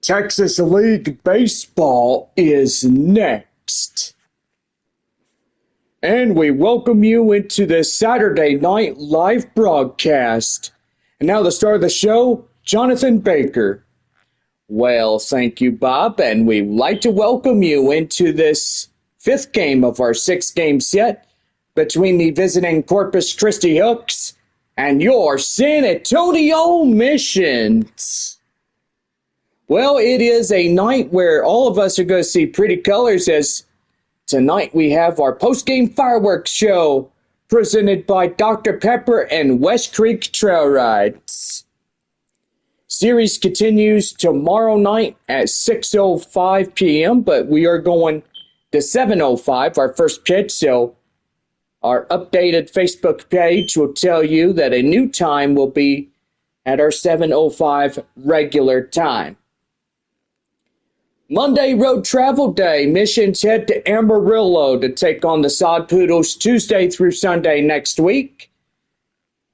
Texas League Baseball is next. And we welcome you into the Saturday night live broadcast. And now the star of the show, Jonathan Baker. Well, thank you, Bob, and we'd like to welcome you into this fifth game of our six-game set between the visiting Corpus Christi Hooks and your San Antonio Missions. Well, it is a night where all of us are going to see pretty colors, as tonight we have our post-game fireworks show presented by Dr. Pepper and West Creek Trail Rides. Series continues tomorrow night at 6:05 p.m., but we are going to 7:05, our first pitch, so our updated Facebook page will tell you that a new time will be at our 7:05 regular time. Monday, road travel day. Missions head to Amarillo to take on the Sod Poodles Tuesday through Sunday next week.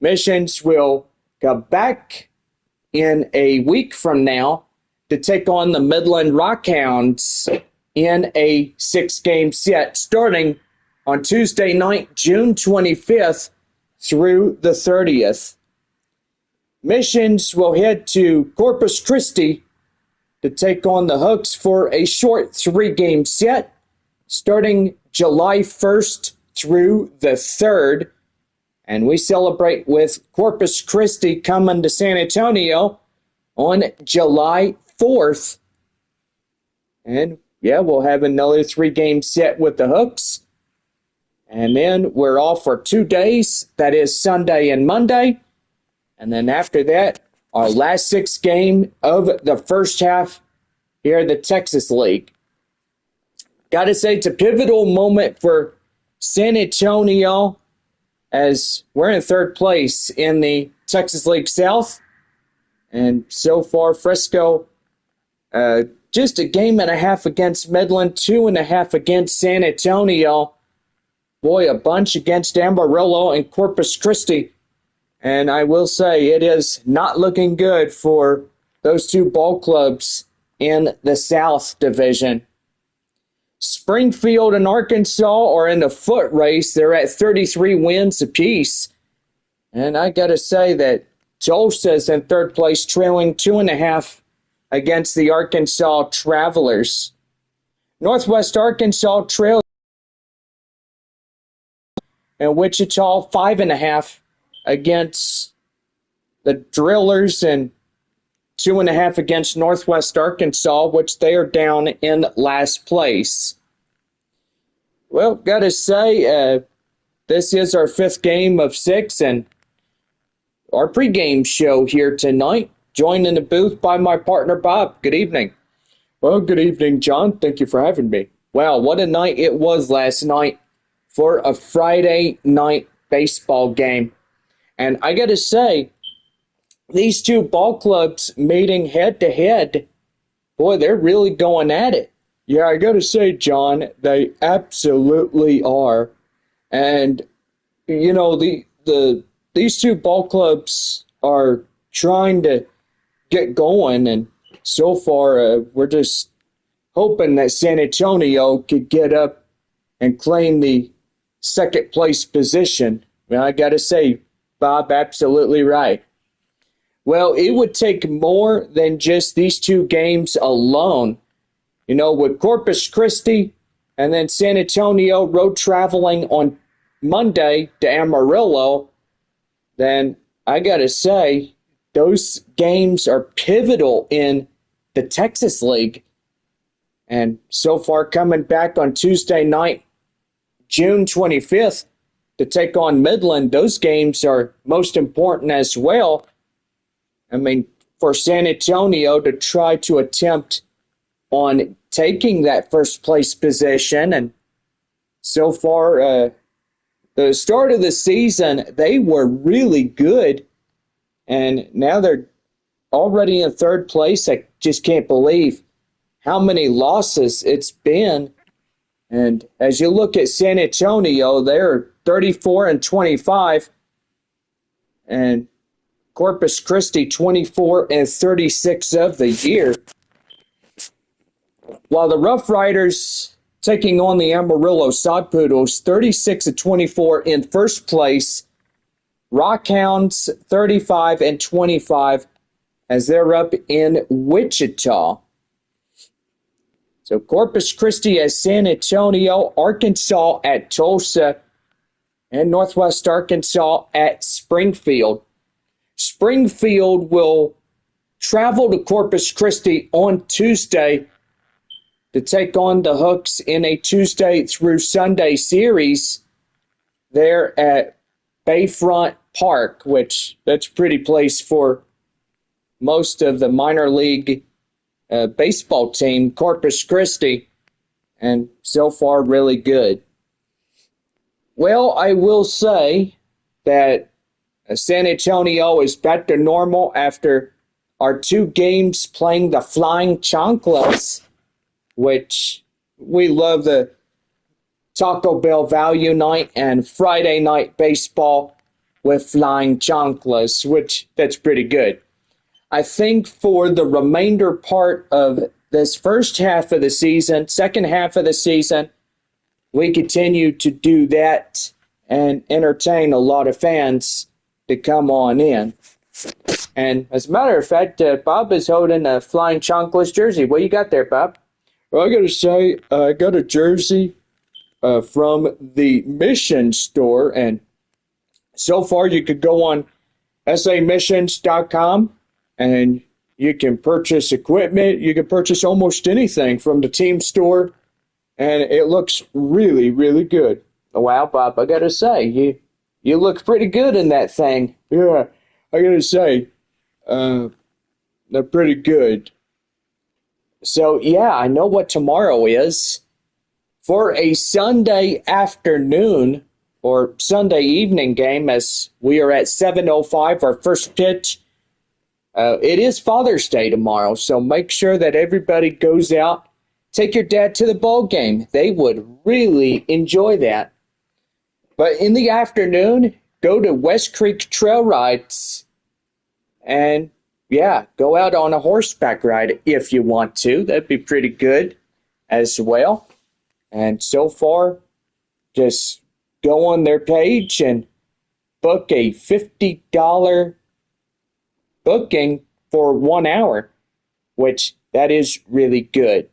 Missions will come back in a week from now to take on the Midland Rockhounds in a six-game set starting on Tuesday night, June 25th through the 30th. Missions will head to Corpus Christi to take on the Hooks for a short three-game set starting July 1st through the 3rd. And we celebrate with Corpus Christi coming to San Antonio on July 4th. And yeah, we'll have another three-game set with the Hooks. And then we're off for 2 days. That is Sunday and Monday. And then after that, our last six game of the first half here in the Texas League. Got to say, it's a pivotal moment for San Antonio as we're in third place in the Texas League South. And so far, Frisco, just a game and a half against Midland, 2.5 against San Antonio. Boy, a bunch against Amarillo and Corpus Christi. And I will say, it is not looking good for those two ball clubs in the South Division. Springfield and Arkansas are in the foot race. They're at 33 wins apiece. And I got to say that Tulsa's in third place, trailing 2.5 against the Arkansas Travelers. Northwest Arkansas trails and Wichita 5.5 against the Drillers and 2.5 against Northwest Arkansas, which they are down in last place. Well, got to say, this is our fifth game of six and our pregame show here tonight. Joined in the booth by my partner, Bob. Good evening. Well, good evening, John. Thank you for having me. Wow, what a night it was last night for a Friday night baseball game. And I got to say, these two ball clubs meeting head-to-head, boy, they're really going at it. Yeah, I got to say, John, they absolutely are. And, you know, these two ball clubs are trying to get going, and so far we're just hoping that San Antonio could get up and claim the second-place position. Well, I got to say, Bob, absolutely right. Well, it would take more than just these two games alone. You know, with Corpus Christi and then San Antonio road traveling on Monday to Amarillo, then I got to say, those games are pivotal in the Texas League. And so far, coming back on Tuesday night, June 25th, to take on Midland, those games are most important as well. I mean, for San Antonio to try to attempt on taking that first place position. And so far, the start of the season, they were really good. And now they're already in third place. I just can't believe how many losses it's been. And as you look at San Antonio, they're 34-25. And Corpus Christi 24-36 of the year. While the Rough Riders taking on the Amarillo Sod Poodles 36-24 in first place. Rockhounds 35-25 as they're up in Wichita. So Corpus Christi at San Antonio, Arkansas at Tulsa, and Northwest Arkansas at Springfield. Springfield will travel to Corpus Christi on Tuesday to take on the Hooks in a Tuesday through Sunday series there at Bayfront Park, which that's a pretty place for most of the minor league baseball team, Corpus Christi, and so far really good. Well, I will say that San Antonio is back to normal after our 2 games playing the Flying Chanclas, which we love the Taco Bell Value Night and Friday Night Baseball with Flying Chanclas, which that's pretty good. I think for the remainder part of this first half of the season, second half of the season, we continue to do that and entertain a lot of fans to come on in. And as a matter of fact, Bob is holding a Flying Chanclas jersey. What you got there, Bob? Well, I got to say, I got a jersey from the Mission store, and so far you could go on samissions.com and you can purchase equipment. You can purchase almost anything from the team store, and it looks really, really good. Wow, Bob, I got to say, you look pretty good in that thing. Yeah, I got to say, they're pretty good. So, yeah, I know what tomorrow is. For a Sunday afternoon or Sunday evening game, as we are at 7:05, our first pitch, it is Father's Day tomorrow, so make sure that everybody goes out. Take your dad to the ball game. They would really enjoy that. But in the afternoon, go to West Creek Trail Rides and, yeah, go out on a horseback ride if you want to. That'd be pretty good as well. And so far, just go on their page and book a $50 booking for 1 hour, which that is really good.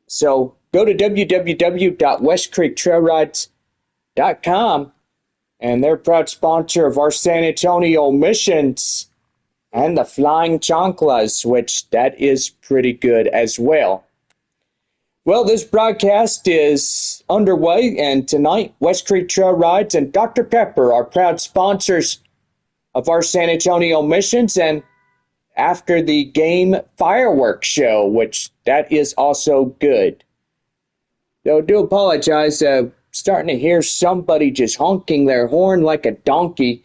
So go to www.westcreektrailrides.com, and they're a proud sponsor of our San Antonio Missions and the Flying Chanclas, which that is pretty good as well. Well, this broadcast is underway, and tonight, West Creek Trail Rides and Dr. Pepper are proud sponsors of our San Antonio Missions, and after the game fireworks show, which that is also good. Though I do apologize, starting to hear somebody just honking their horn like a donkey,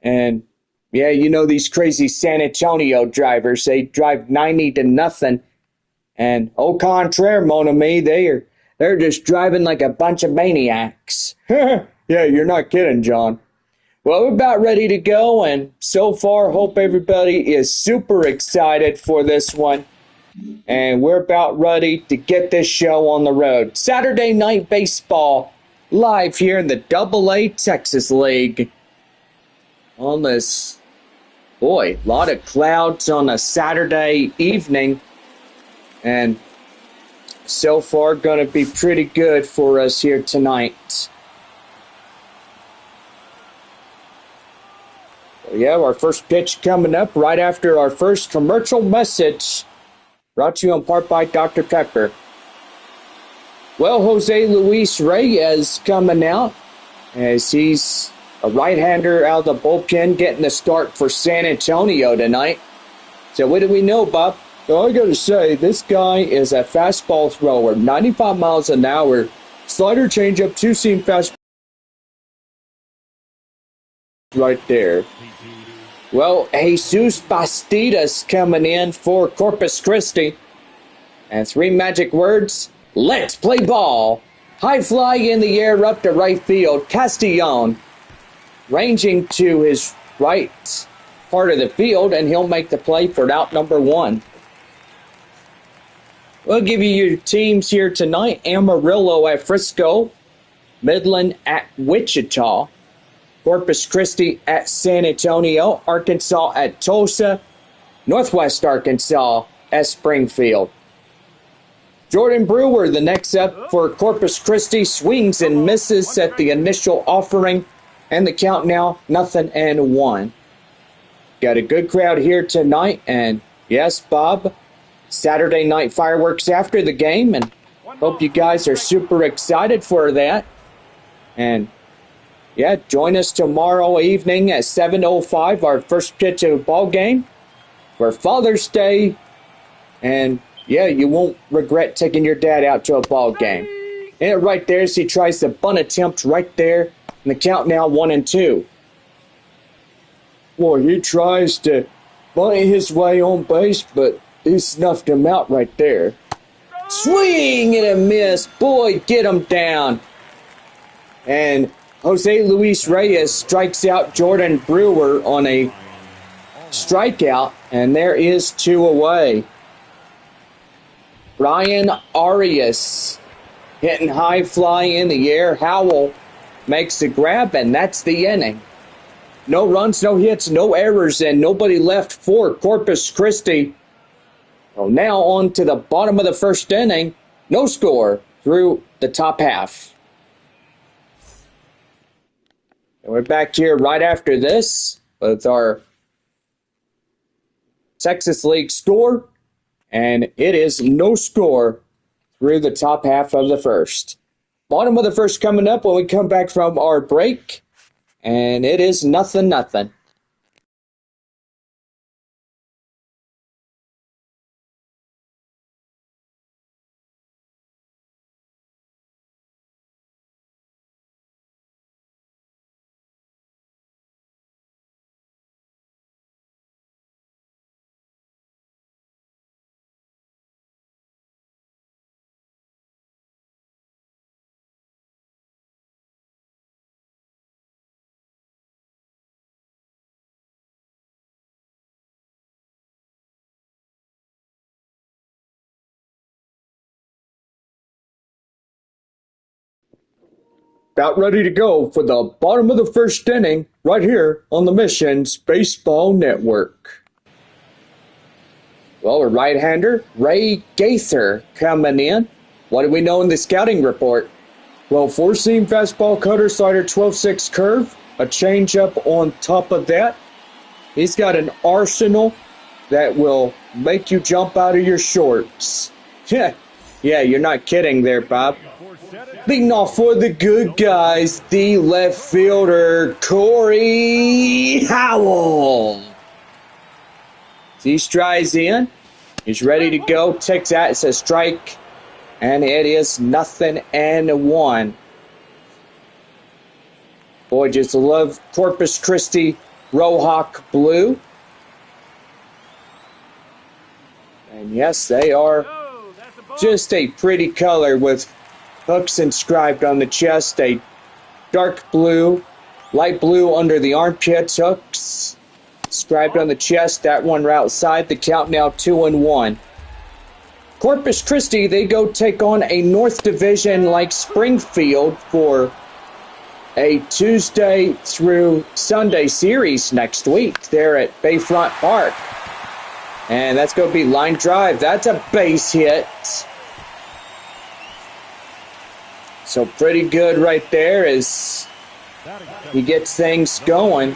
and yeah, you know these crazy San Antonio drivers, they drive 90 to nothing. And au contraire, mon ami, they're just driving like a bunch of maniacs. Yeah, you're not kidding, John. Well, we're about ready to go, and so far, hope everybody is super excited for this one. And we're about ready to get this show on the road. Saturday Night Baseball, live here in the Double-A Texas League. On this, boy, a lot of clouds on a Saturday evening. And so far, going to be pretty good for us here tonight. Yeah, our first pitch coming up right after our first commercial message. Brought to you in part by Dr. Pepper. Well, Jose Luis Reyes coming out as he's a right-hander out of the bullpen getting the start for San Antonio tonight. So what do we know, Bob? Well, I got to say, this guy is a fastball thrower, 95 miles an hour, slider changeup, two-seam fastball right there. Well, Jesus Bastidas coming in for Corpus Christi. And 3 magic words, let's play ball. High fly in the air up to right field. Castillon ranging to his right part of the field, and he'll make the play for out number 1. We'll give you your teams here tonight. Amarillo at Frisco, Midland at Wichita, Corpus Christi at San Antonio, Arkansas at Tulsa, Northwest Arkansas at Springfield. Jordan Brewer, the next up for Corpus Christi, swings and misses at the initial offering, and the count now 0-1. Got a good crowd here tonight, and yes, Bob, Saturday night fireworks after the game, and hope you guys are super excited for that. And yeah, join us tomorrow evening at 7:05, our first pitch of the ball game for Father's Day. And yeah, you won't regret taking your dad out to a ball game. And right there, as he tries the bunt attempt right there, and the count now 1-2. Boy, he tries to bunt his way on base, but he snuffed him out right there. Swing and a miss. Boy, get him down. And Jose Luis Reyes strikes out Jordan Brewer on a strikeout, and there is 2 away. Brian Arias hitting high fly in the air. Howell makes the grab, and that's the inning. No runs, no hits, no errors, and nobody left for Corpus Christi. Well, now on to the bottom of the first inning. No score through the top half. And we're back here right after this with our Texas League score. And it is no score through the top half of the first. Bottom of the first coming up when we come back from our break. And it is 0-0. About ready to go for the bottom of the first inning right here on the Missions Baseball Network. Well, a right-hander, Ray Gaither, coming in. What do we know in the scouting report? Well, 4-seam fastball, cutter, slider, 12-6 curve, a changeup on top of that. He's got an arsenal that will make you jump out of your shorts. Yeah, you're not kidding there, Bob. Leading off for the good guys, the left fielder, Corey Howell. He strides in. He's ready to go. Takes that. It's a strike. And it is 0-1. Boy, just love Corpus Christi Rohawk blue. And yes, they are just a pretty color with hooks inscribed on the chest, a dark blue, light blue under the armpits, hooks inscribed on the chest, that one right outside. The count now 2-1. Corpus Christi, they go take on a North Division like Springfield for a Tuesday through Sunday series next week there at Bayfront Park. And that's going to be line drive. That's a base hit. So pretty good right there as he gets things going.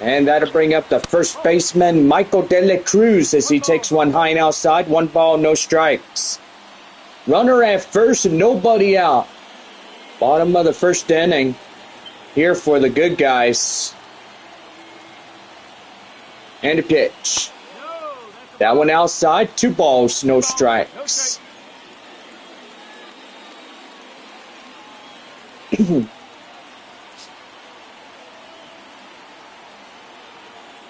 And that'll bring up the first baseman, Michael De La Cruz, as he takes one high and outside. 1 ball, no strikes. Runner at first, nobody out. Bottom of the first inning here for the good guys. And a pitch. That one outside, 2 balls, no strikes.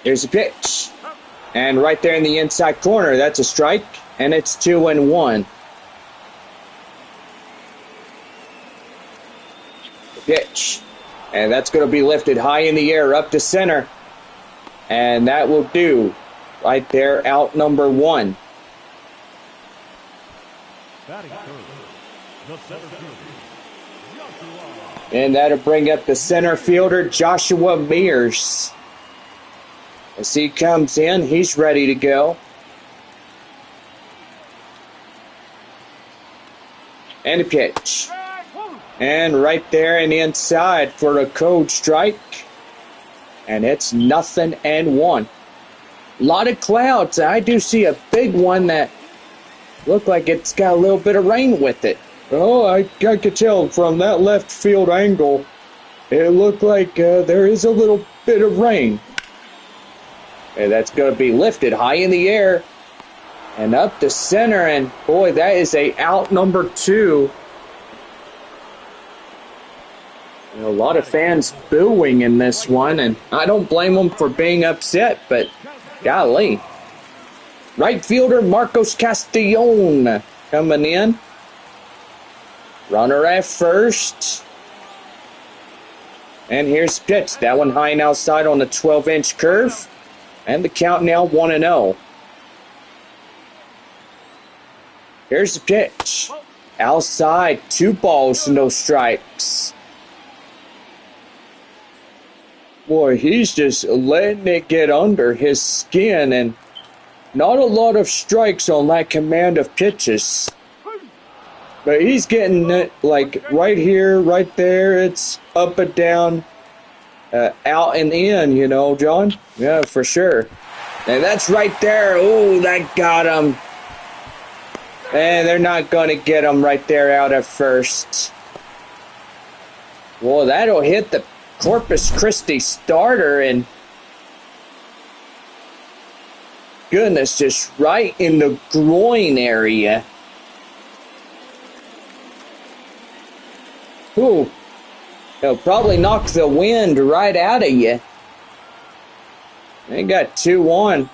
There's a pitch. And right there in the inside corner, that's a strike. And it's 2-1. Pitch. And that's going to be lifted high in the air up to center. And that will do. Right there, out number 1. And that'll bring up the center fielder, Joshua Mears. As he comes in, he's ready to go. And a pitch. And right there and inside for a cold strike. And it's 0-1. A lot of clouds. I do see a big one that look like it's got a little bit of rain with it. Oh, I could tell from that left field angle, it looked like there is a little bit of rain. And that's going to be lifted high in the air and up to center. And boy, that is a out number 2. A lot of fans booing in this one, and I don't blame them for being upset, but golly. Right fielder Marcos Castellon coming in. Runner at first. And here's the pitch. That one high and outside on the 12-inch curve. And the count now 1-0. Here's the pitch. Outside, 2 balls, no strikes. Boy, he's just letting it get under his skin, and not a lot of strikes on that command of pitches. But he's getting it like right here, right there. It's up and down, out and in, you know, John? Yeah, for sure. And that's right there. Oh, that got him. And they're not going to get him right there out at first. Well, that'll hit the Corpus Christi starter, and goodness, just right in the groin area. Ooh, it'll probably knock the wind right out of you. They got 2-1.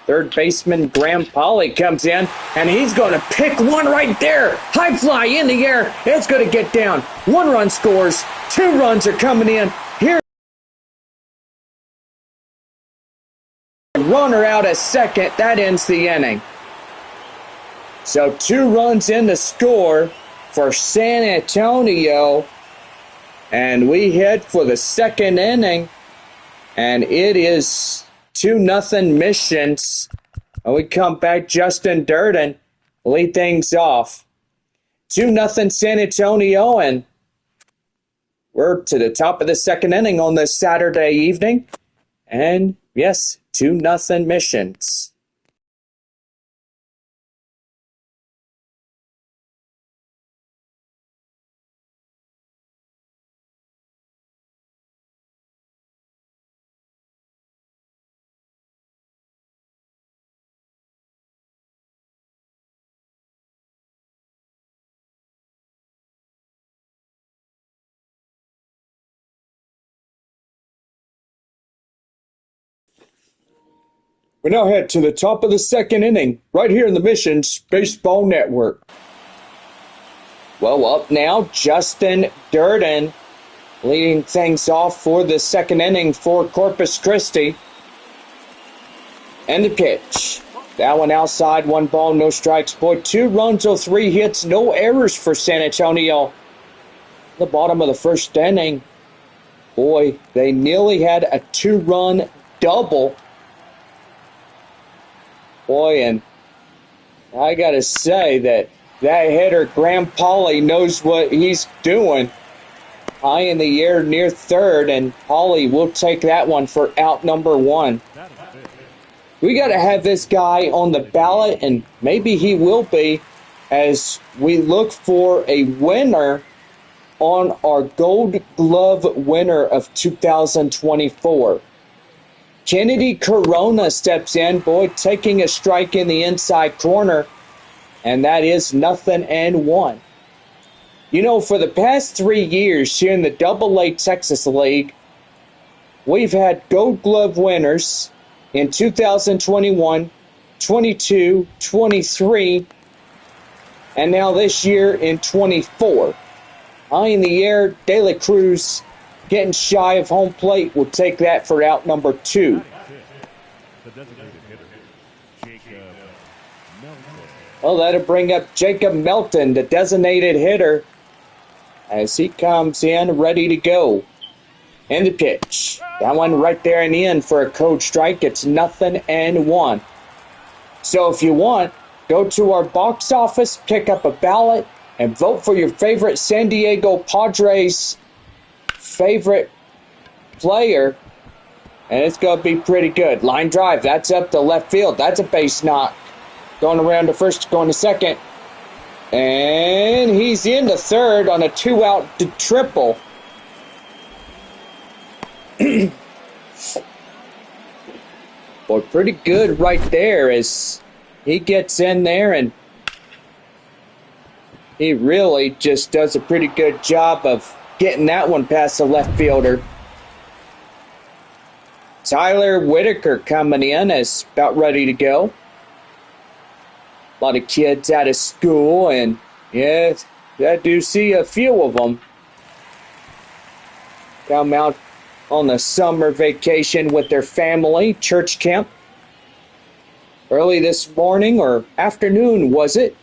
Third baseman Graham Polly comes in, and he's going to pick one right there. High fly in the air. It's going to get down. 1 run scores. 2 runs are coming in. Here, runner out at second. That ends the inning. So 2 runs in the score for San Antonio. And we head for the second inning. And it is 2-0 Missions. And we come back, Justin Durden lead things off. 2-0 San Antonio, and we're to the top of the second inning on this Saturday evening. And yes, 2-0 Missions. We now head to the top of the second inning, right here in the Missions Baseball Network. Well, up now, Justin Durden leading things off for the second inning for Corpus Christi. And the pitch. That one outside, 1 ball, no strikes. Boy, 2 runs or 3 hits, no errors for San Antonio. The bottom of the first inning, boy, they nearly had a 2-run double. Boy, and I got to say that hitter, Graham Polly, knows what he's doing. High in the air near third, and Polly will take that one for out number 1. We got to have this guy on the ballot, and maybe he will be, as we look for a winner on our Gold Glove winner of 2024. Kennedy Corona steps in, boy, taking a strike in the inside corner, and that is 0-1. You know, for the past 3 years here in the Double-A Texas League, we've had Gold Glove winners in 2021, 22, 23, and now this year in 24. High in the air, De La Cruz getting shy of home plate will take that for out number 2. Well, that'll bring up Jacob Melton, the designated hitter, as he comes in ready to go. And the pitch. That one right there and in for a code strike. It's 0-1. So if you want, go to our box office, pick up a ballot, and vote for your favorite San Diego Padres favorite player. And it's going to be pretty good. Line drive. That's up to left field. That's a base knock. Going around to first, going to second. And he's in the third on a 2-out triple. Boy, pretty good right there as he gets in there, and he really just does a pretty good job of getting that one past the left fielder. Tyler Whitaker coming in is about ready to go. A lot of kids out of school, and yeah, I do see a few of them come out on the summer vacation with their family, church camp. Early this morning, or afternoon was it,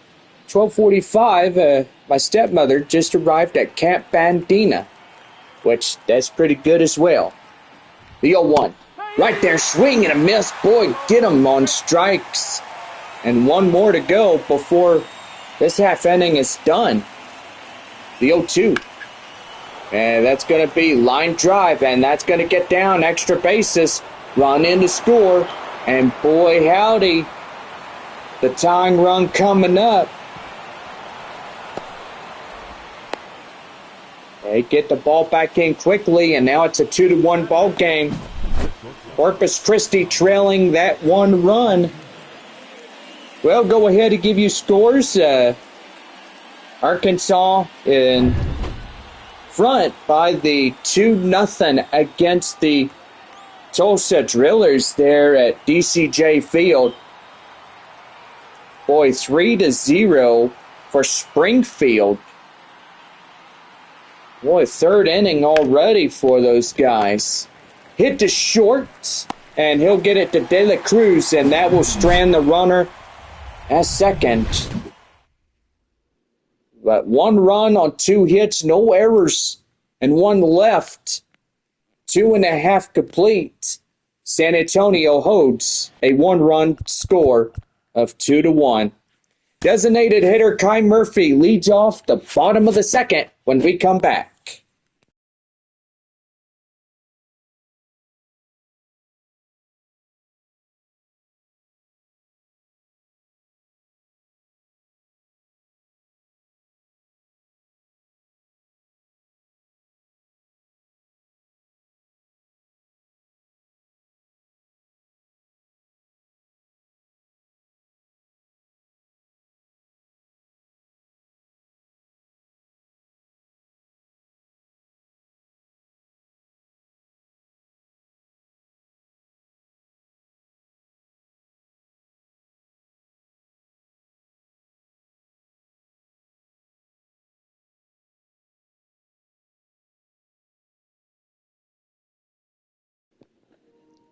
12:45, my stepmother just arrived at Camp Bandina, which that's pretty good as well. The 0-1, right there, swing and a miss. Boy, get him on strikes. And one more to go before this half inning is done. The 0-2. And that's going to be line drive, and that's going to get down extra bases, run in to score, and boy howdy, the tying run coming up. They get the ball back in quickly, and now it's a 2-1 ball game. Corpus Christi trailing that one run. Well, go ahead and give you scores. Arkansas in front by the 2-0 against the Tulsa Drillers there at DCJ Field. Boy, 3-0 for Springfield. Boy, third inning already for those guys. Hit to short, and he'll get it to De La Cruz, and that will strand the runner at second. But one run on 2 hits, no errors, and one left. 2.5 complete. San Antonio holds a 1-run score of 2-1. Designated hitter Kai Murphy leads off the bottom of the second when we come back.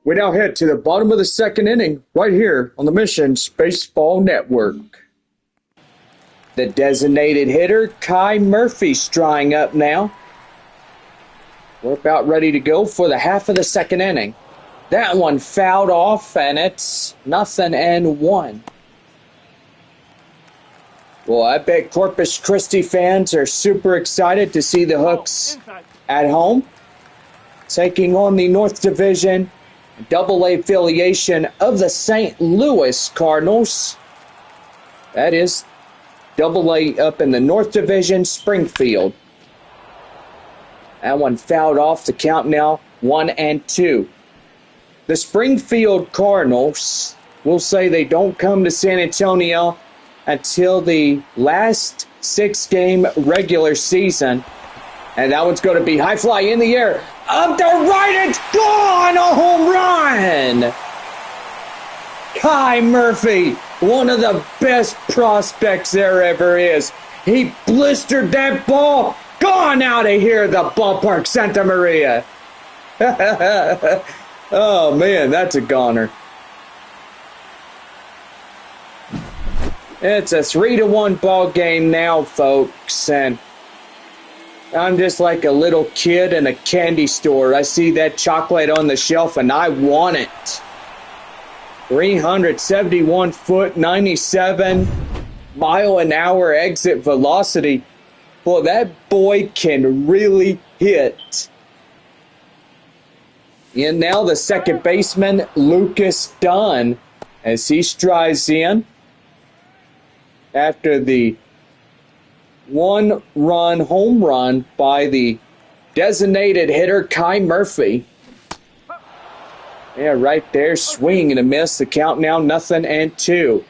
We now head to the bottom of the second inning right here on the Missions Baseball Network. The designated hitter, Kai Murphy, strying up now. We're about ready to go for the half of the second inning. That one fouled off, and it's 0-1. Well, I bet Corpus Christi fans are super excited to see the Hooks at home, taking on the North Division Double-A affiliation of the St. Louis Cardinals. That is Double-A up in the North Division, Springfield. That one fouled off, the count now 1-2. The Springfield Cardinals will say they don't come to San Antonio until the last 6-game regular season. And that one's going to be high fly in the air. Up the right, it's gone! A home run! Kai Murphy, one of the best prospects there ever is. He blistered that ball. Gone out of here, the ballpark, Santa Maria. Oh, man, that's a goner. It's a 3-1 ball game now, folks, and I'm just like a little kid in a candy store. I see that chocolate on the shelf, and I want it. 371 foot, 97 mile an hour exit velocity. Boy, that boy can really hit. And now the second baseman, Lucas Dunn, as he strides in after the one-run home run by the designated hitter, Kai Murphy. Yeah, right there, swing and a miss. The count now 0-2.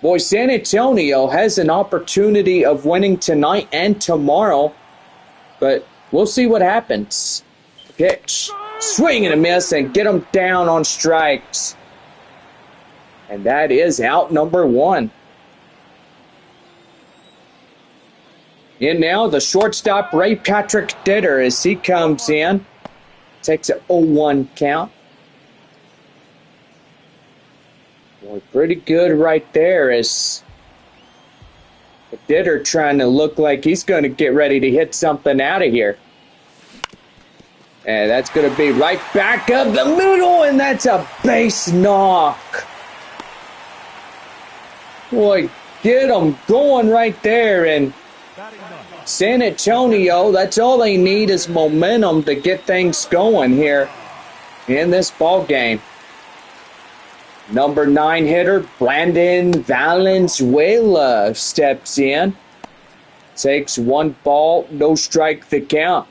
Boy, San Antonio has an opportunity of winning tonight and tomorrow, but we'll see what happens. Pitch, swing and a miss, and get them down on strikes. And that is out number 1. And now the shortstop, Ray Patrick Ditter, as he comes in. Takes an 0-1 count. Boy, pretty good right there as Ditter trying to look like he's going to get ready to hit something out of here. And that's going to be right back up the middle, and that's a base knock. Boy, get them going right there, and San Antonio, that's all they need is momentum to get things going here in this ball game. Number 9 hitter, Brandon Valenzuela, steps in. Takes 1 ball, no strike the count.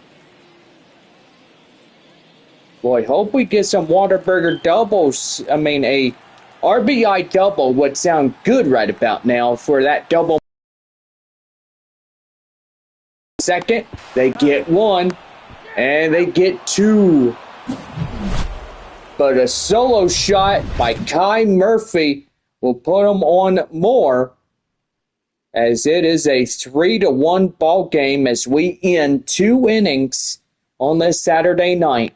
Boy, hope we get some Whataburger doubles. I mean, a RBI double would sound good right about now for that double. Second, they get 1, and they get 2. But a solo shot by Kai Murphy will put them on more, as it is a 3-1 ball game as we end 2 innings on this Saturday night.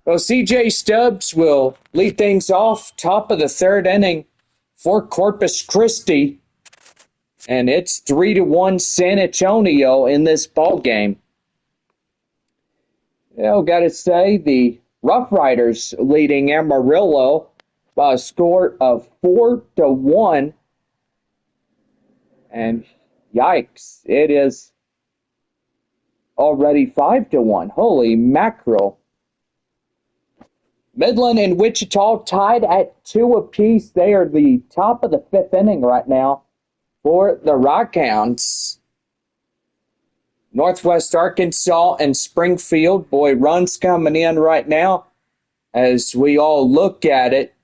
Well, CJ Stubbs will lead things off, top of the 3rd inning for Corpus Christi. And it's 3-1 San Antonio in this ball game. Well, got to say, the Rough Riders leading Amarillo by a score of 4-1. And yikes, it is already 5-1. Holy mackerel. Midland and Wichita tied at 2 apiece. They are the top of the 5th inning right now for the Rockhounds. Northwest Arkansas and Springfield, boy, runs coming in right now as we all look at it.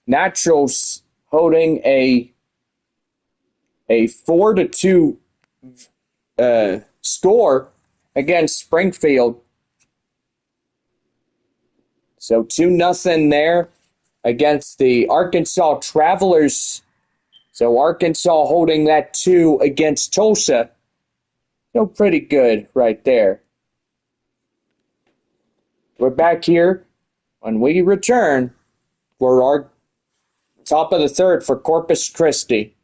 Naturals holding a 4-2 score against Springfield. So 2-0 there against the Arkansas Travelers. So Arkansas holding that 2 against Tulsa. So pretty good right there. We're back here when we return for our top of the 3rd for Corpus Christi.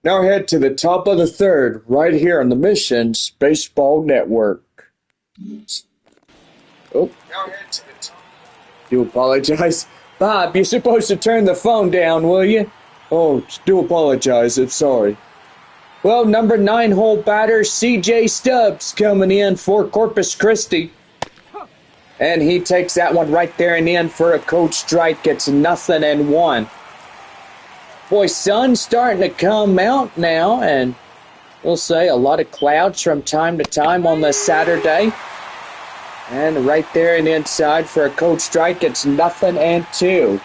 Now head to the top of the 3rd, right here on the Missions Baseball Network. Oh, now head to the top. Do apologize. Bob, you're supposed to turn the phone down, will you? Oh, do apologize. I'm sorry. Well, number 9 hole batter C.J. Stubbs coming in for Corpus Christi. And he takes that one right there and in for a cold strike. It's 0-1. Boy, sun's starting to come out now, and we'll say a lot of clouds from time to time on this Saturday. And right there and inside for a cold strike, it's 0-2.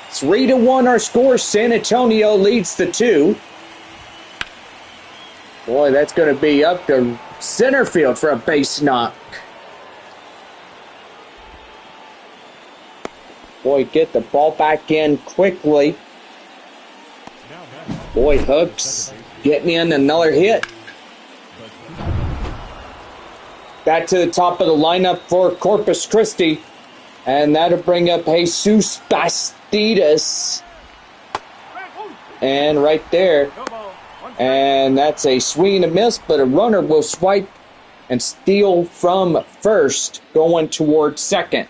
3-1 our score. San Antonio leads the 2. Boy, that's going to be up to center field for a base knock. Boy, get the ball back in quickly. Boy, Hooks getting in another hit. Back to the top of the lineup for Corpus Christi. And that'll bring up Jesus Bastidas. And right there. And that's a swing and a miss, but a runner will swipe and steal from first, going towards second.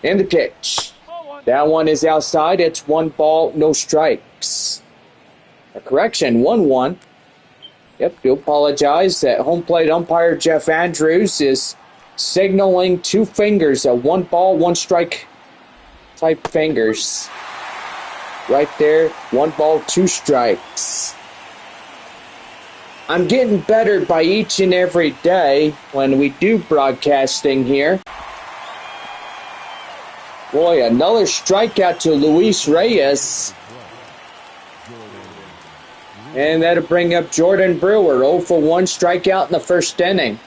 And the pitch. That one is outside. It's 1 ball, no strikes. A correction, 1-1. Yep, do apologize that home plate umpire Jeff Andrews is signaling 2 fingers, a 1 ball, 1 strike type fingers. Right there, 1 ball, 2 strikes. I'm getting better by each and every day when we do broadcasting here. Boy, another strikeout to Luis Reyes. And that'll bring up Jordan Brewer, 0 for 1 strikeout in the first inning.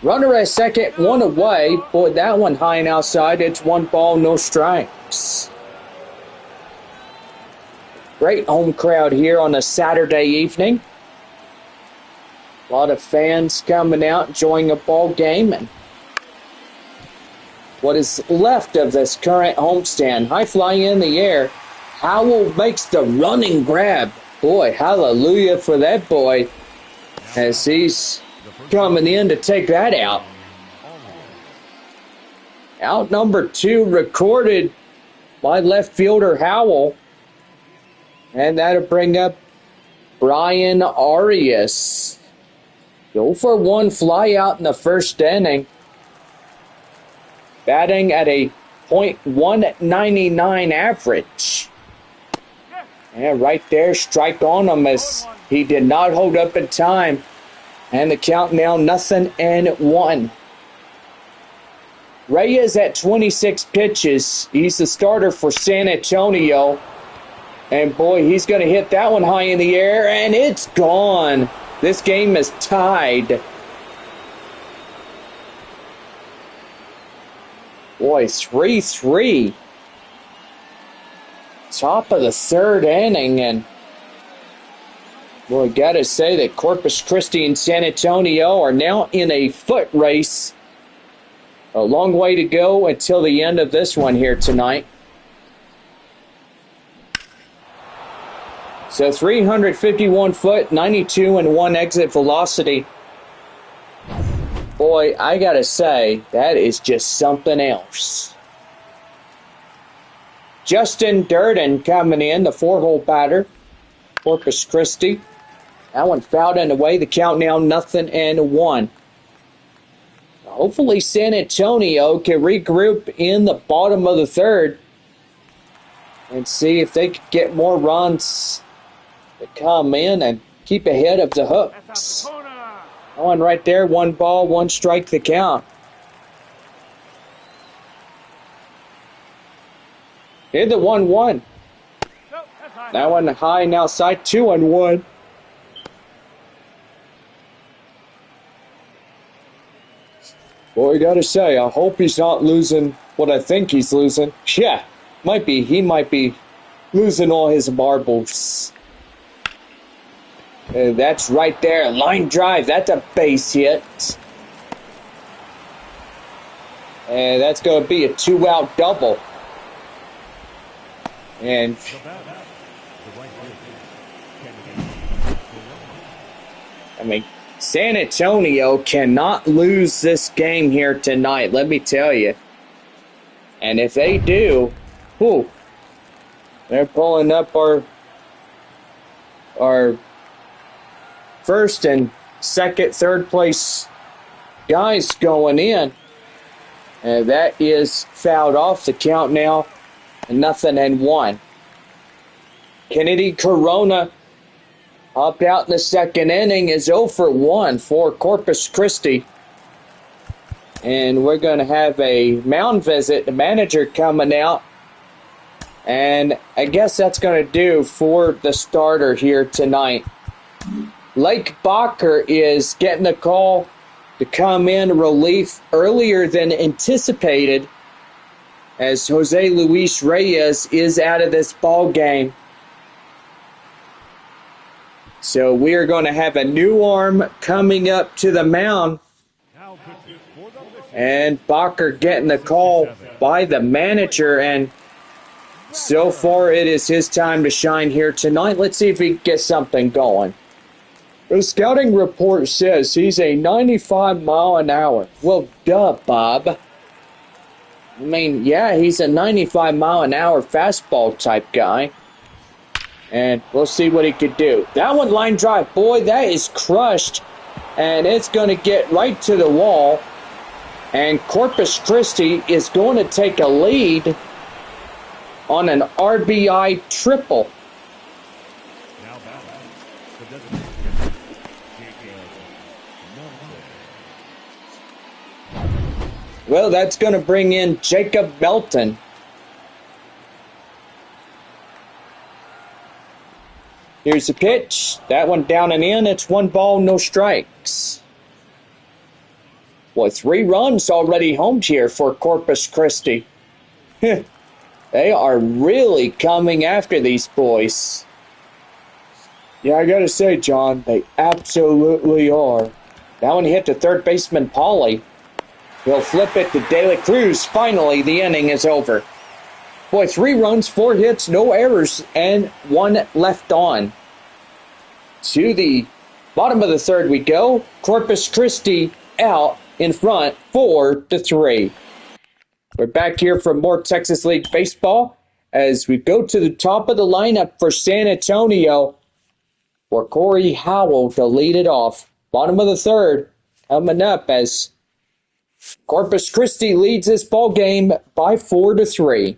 Runner at second, 1 away. Boy, that one high and outside. It's 1 ball, no strikes. Great home crowd here on a Saturday evening. A lot of fans coming out, enjoying a ball game. And what is left of this current homestand. High fly in the air. Howell makes the running grab. Boy, hallelujah for that boy as he's coming in to take that out. Out number 2 recorded by left fielder Howell. And that'll bring up Brian Arias. 0 for 1 fly out in the first inning. Batting at a .199 average. And right there, strike on him as he did not hold up in time. And the count now 0-1. Reyes at 26 pitches. He's the starter for San Antonio. And boy, he's going to hit that one high in the air, and it's gone. This game is tied. Boy, 3-3. Top of the third inning, and boy, gotta say that Corpus Christi and San Antonio are now in a foot race. A long way to go until the end of this one here tonight. So 351 foot, 92-1 exit velocity. Boy, I gotta say, that is just something else. Justin Durden coming in, the 4-hole batter. Corpus Christi. That one fouled and away. The count now 0-1. Hopefully San Antonio can regroup in the bottom of the third and see if they can get more runs to come in and keep ahead of the Hooks. That one right there, 1 ball, 1 strike the count. Hit the 1-1. That one high and outside, 2-1. Boy, you gotta say, I hope he's not losing what I think he's losing. Yeah, might be. He might be losing all his marbles. That's right there. Line drive. That's a base hit. And that's going to be a 2-out double. And I mean, San Antonio cannot lose this game here tonight, let me tell you. And if they do, whew, They're pulling up our first and second, third place guys going in. And that is fouled off. The count now, 0-1. Kennedy Corona up out in the second inning is 0 for 1 for Corpus Christi. And we're going to have a mound visit. The manager coming out. And I guess that's going to do for the starter here tonight. Lake Bacher is getting a call to come in relief earlier than anticipated, as Jose Luis Reyes is out of this ball game. So we are going to have a new arm coming up to the mound. And Bacher getting the call by the manager, and so far it is his time to shine here tonight. Let's see if he gets something going. The scouting report says he's a 95 mile an hour. Well, duh, Bob. I mean, yeah, he's a 95 mile an hour fastball type guy. And we'll see what he could do. That one line drive, boy, that is crushed. And it's going to get right to the wall. And Corpus Christi is going to take a lead on an RBI triple. Well, that's going to bring in Jacob Melton. Here's the pitch. That one down and in. It's 1 ball, no strikes. Well, 3 runs already homed here for Corpus Christi. They are really coming after these boys. Yeah, I got to say, John, they absolutely are. That one hit to third baseman Pauly. He'll flip it to De La Cruz. Finally, the inning is over. Boy, 3 runs, 4 hits, no errors, and 1 left on. To the bottom of the third we go. Corpus Christi out in front, 4-3. We're back here for more Texas League baseball as we go to the top of the lineup for San Antonio for Corey Howell to lead it off. Bottom of the third coming up as Corpus Christi leads this ball game by 4-3.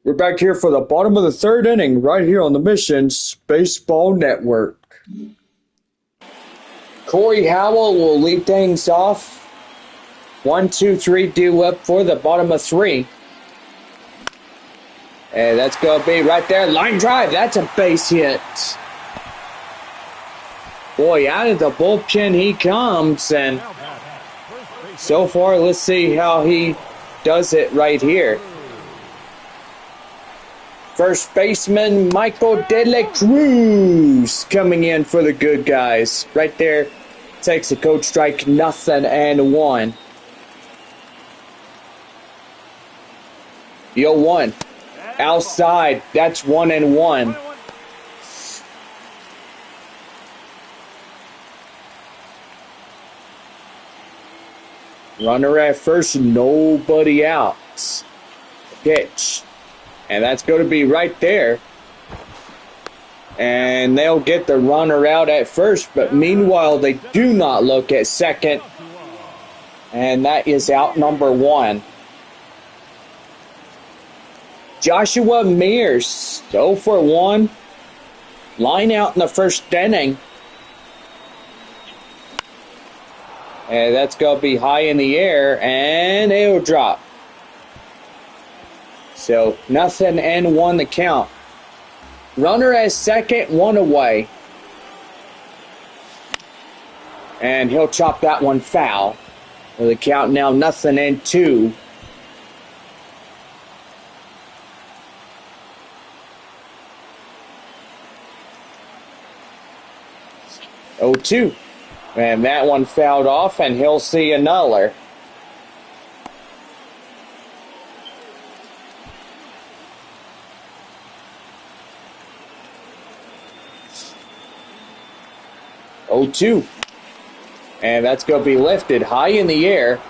We're back here for the bottom of the third inning right here on the Missions Baseball Network. Corey Howell will lead things off. 1, 2, 3 due up for the bottom of 3. And that's going to be right there. Line drive. That's a base hit. Boy, out of the bullpen he comes. And so far, let's see how he does it right here. First baseman Michael De La Cruz coming in for the good guys. Right there, takes a code strike, 0-1. The 0-1. Outside, that's 1-1. Runner at first, nobody out. Pitch. And that's going to be right there. And they'll get the runner out at first, but meanwhile, they do not look at second. And that is out number 1. Joshua Mears, 0 for 1. Line out in the first inning. And that's going to be high in the air, and it'll drop. So, 0-1 the count. Runner at second, 1 away. And he'll chop that one foul. With the count now 0-2. Oh, 2. And that one fouled off, and he'll see another. Oh, 2. And that's going to be lifted high in the air.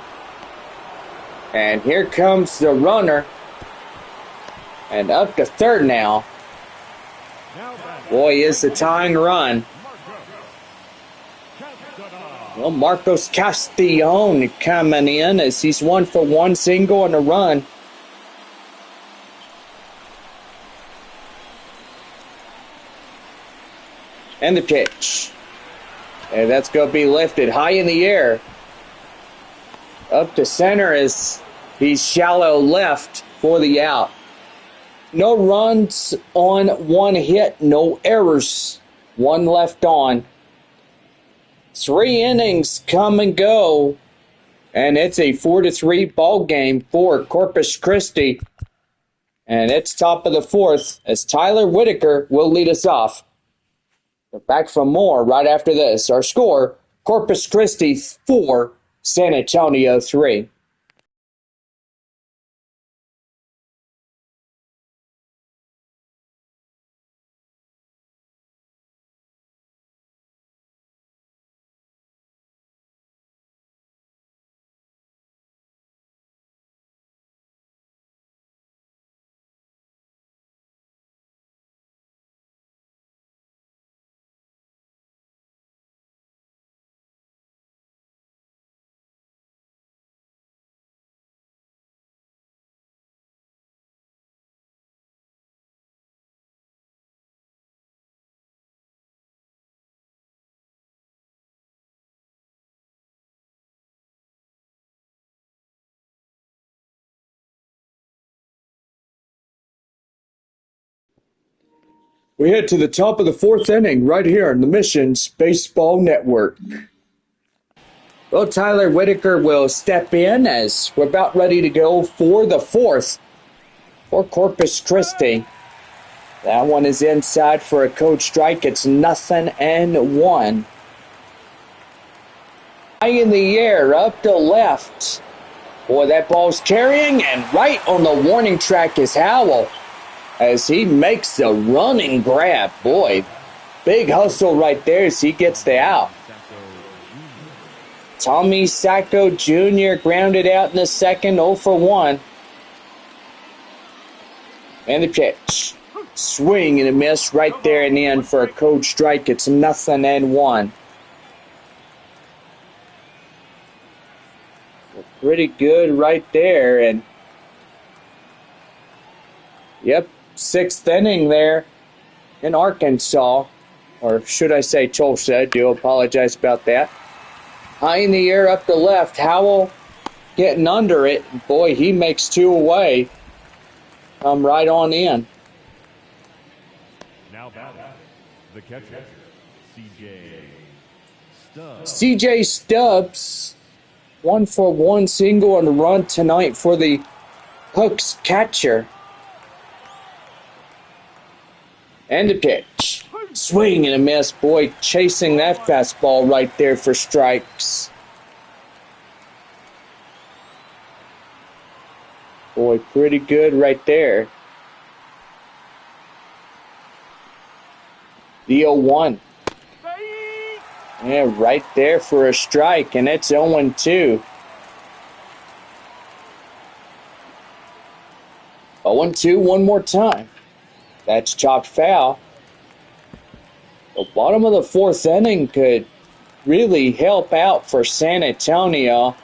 And here comes the runner. And up to third now. Boy, is the tying run. Well, Marcos Castillon coming in as he's 1 for 1 single on the run. And the pitch. And that's going to be lifted high in the air. Up to center as he's shallow left for the out. No runs on 1 hit, no errors. 1 left on. 3 innings come and go, and it's a 4-3 ball game for Corpus Christi. And it's top of the 4th as Tyler Whitaker will lead us off. We're back for more right after this. Our score, Corpus Christi 4, San Antonio 3. We head to the top of the 4th inning right here on the Missions Baseball Network. Well, Tyler Whitaker will step in as we're about ready to go for the 4th for Corpus Christi. That one is inside for a code strike. It's 0-1. High in the air, up to left. Boy, that ball's carrying, and right on the warning track is Howell as he makes the running grab. Boy, big hustle right there as he gets the out. Tommy Sacco Jr. grounded out in the second, 0 for 1. And the pitch. Swing and a miss right there in the end for a code strike. It's 0-1. Pretty good right there. And yep, 6th inning there in Arkansas. Or should I say Tulsa? I do apologize about that. High in the air up the left. Howell getting under it. Boy, he makes 2 away. Come right on in. Now batting, the catcher, C.J. Stubbs. C.J. Stubbs, 1 for 1 single on the run tonight for the Hooks catcher. And the pitch. Swing and a miss. Boy, chasing that fastball right there for strikes. Boy, pretty good right there. The 0-1. Yeah, right there for a strike, and it's 0-2. 0-2 one more time. That's chopped foul. The bottom of the fourth inning could really help out for San Antonio,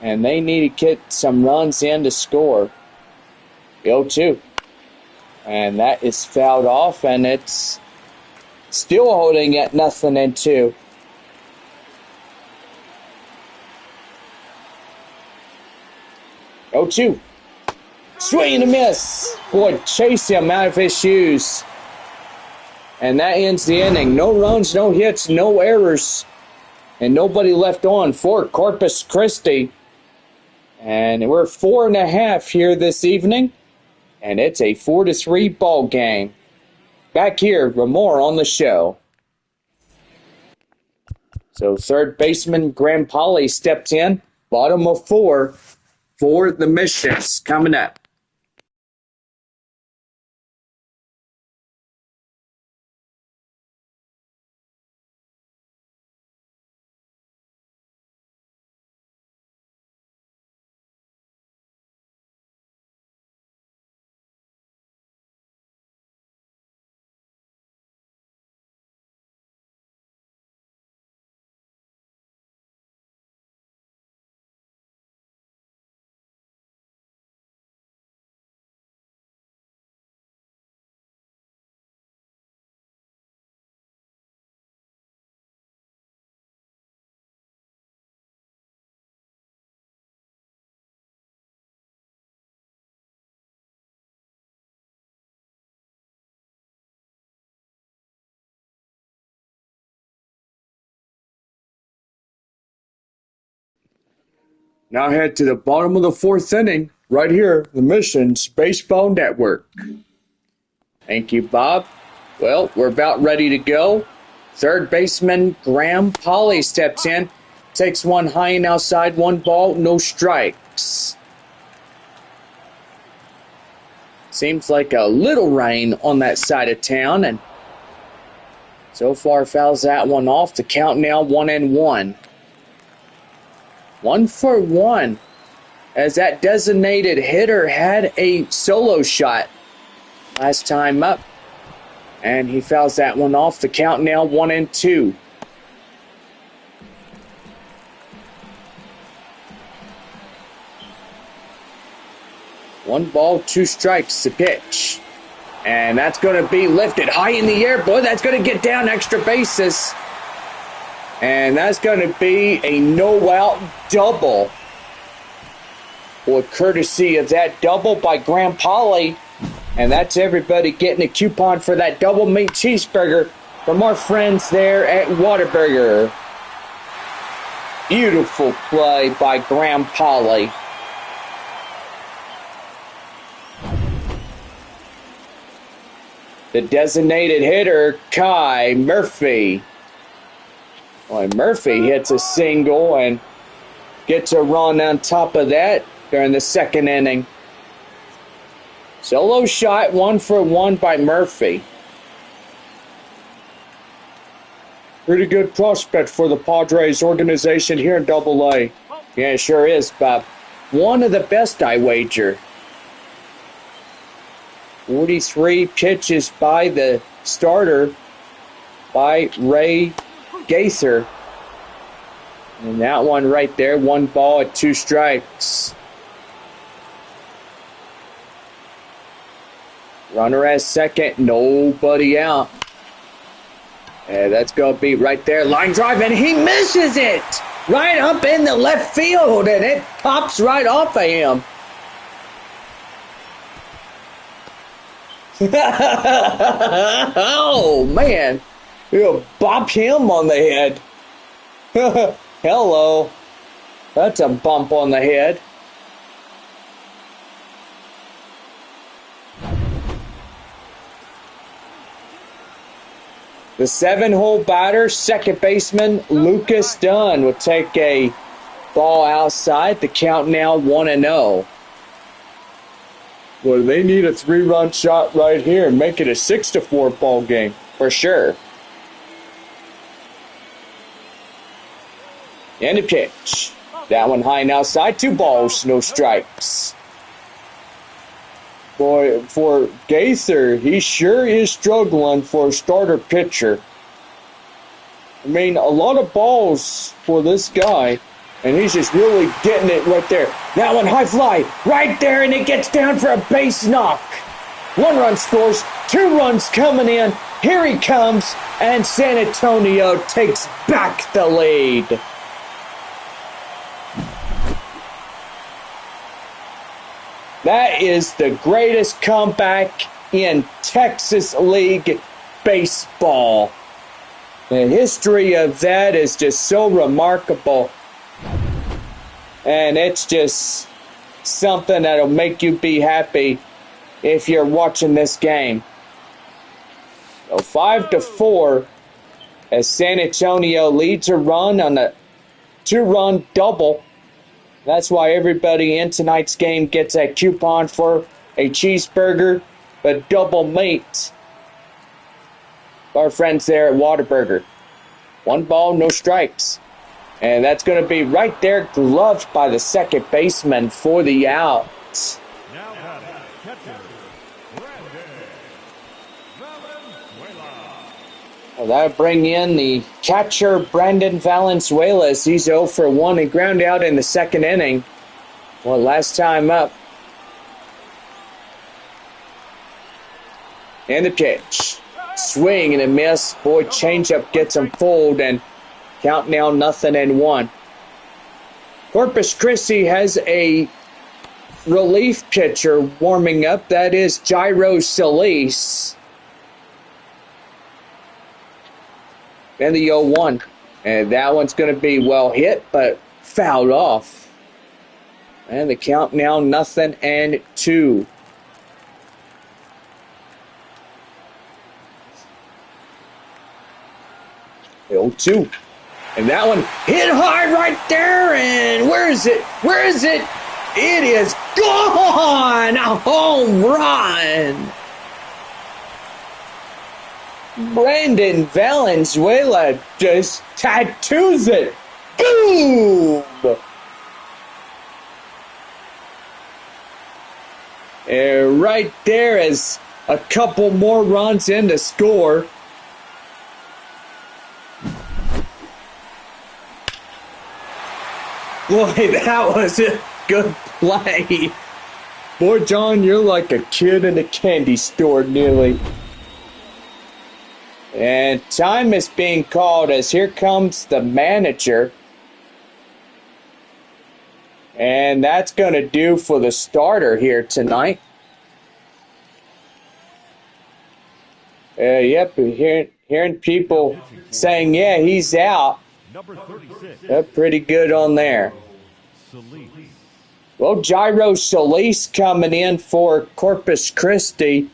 and they need to get some runs in to score. 0-2. And that is fouled off, and it's still holding at 0-2. Oh, 2. Swing and a miss. Boy, chase him out of his shoes. And that ends the inning. No runs, no hits, no errors. And nobody left on for Corpus Christi. And we're 4.5 here this evening. And it's a 4-3 ball game. Back here with more on the show. So third baseman Graham Polly steps in. Bottom of 4 for the Missions coming up. Now head to the bottom of the fourth inning, right here, the Missions Baseball Network. Thank you, Bob. Well, we're about ready to go. Third baseman Graham Polly steps in, takes one high and outside, 1 ball, no strikes. Seems like a little rain on that side of town, and so far fouls that one off. The count now 1-1. 1 for 1, as that designated hitter had a solo shot last time up, and he fouls that one off. The count now 1-2. One ball, 2 strikes, the pitch, and that's going to be lifted high in the air. Boy, that's going to get down extra bases. And that's going to be a no-out double. With courtesy of that double by Graham Polly. And that's everybody getting a coupon for that double meat cheeseburger from our friends there at Whataburger. Beautiful play by Graham Polly. The designated hitter, Kai Murphy. Well, Murphy hits a single and gets a run on top of that during the second inning. Solo shot, 1 for 1 by Murphy. Pretty good prospect for the Padres organization here in Double-A. Yeah, it sure is, Bob. One of the best, I wager. 43 pitches by the starter by Ray Gaither. And that one right there, 1 ball at 2 strikes. Runner at second, nobody out. And that's going to be right there. Line drive, and he misses it! Right up in the left field, and it pops right off of him. Oh, man. You'll bop him on the head. Hello. That's a bump on the head. The 7-hole batter, second baseman Lucas Dunn, will take a ball outside. The count now 1-0. Well, they need a 3-run shot right here and make it a 6-4 ball game For sure. And a pitch. That one high and outside. 2 balls, no strikes. Boy, for Gaither, he sure is struggling for a starter pitcher. I mean, a lot of balls for this guy, and he's just really getting it right there. That one high fly, right there, and it gets down for a base knock. 1 run scores, 2 runs coming in. Here he comes, and San Antonio takes back the lead. That is the greatest comeback in Texas League baseball. The history of that is just so remarkable. And it's just something that'll make you be happy if you're watching this game. So 5-4 as San Antonio leads a run on a 2-run double. That's why everybody in tonight's game gets a coupon for a cheeseburger, but double meat. Our friends there at Whataburger. 1 ball, no strikes. And that's going to be right there, gloved by the second baseman for the out. Now catcher, Brandon Valenzuela. Well, that'll bring in the catcher, Brandon Valenzuela, as he's 0 for 1 and ground out in the second inning. Well, last time up. And the pitch. Swing and a miss. Boy, changeup gets him fooled, and count now 0-1. Corpus Christi has a relief pitcher warming up. That is Jairo Solis. And the 0-1. And that one's going to be well hit, but fouled off. And the count now 0-2. 0-2. And that one hit hard right there. And where is it? Where is it? It is gone! A home run! Brandon Valenzuela just tattoos it. Boom! And right there is a couple more runs in to score. Boy, that was a good play. Boy, John, you're like a kid in a candy store, nearly. And time is being called as here comes the manager. And that's going to do for the starter here tonight. Yep, hearing people saying, yeah, he's out. Number 36. Pretty good on there. Solis. Well, Jairo Solis coming in for Corpus Christi.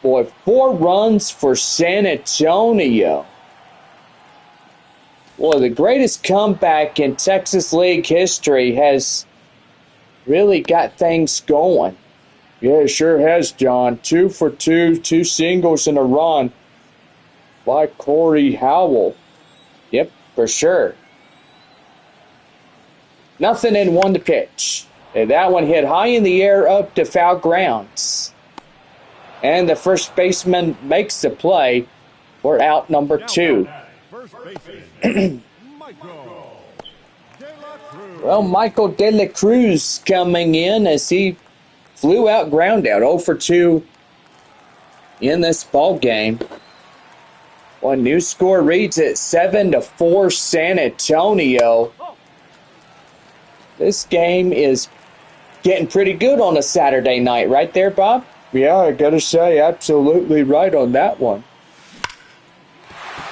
Boy, 4 runs for San Antonio. Well, the greatest comeback in Texas League history has really got things going. Yeah, it sure has, John. 2 for 2, 2 singles and a run by Corey Howell. Yep, for sure. 0-1 to pitch. And that one hit high in the air up to foul grounds. And the first baseman makes the play for out number 2. First baseman, Michael De La Cruz. Well, Michael De La Cruz coming in as he flew out ground out 0 for 2 in this ball game. Well, new score reads at 7-4 San Antonio. This game is getting pretty good on a Saturday night, right there, Bob? Yeah, I gotta say, absolutely right on that one.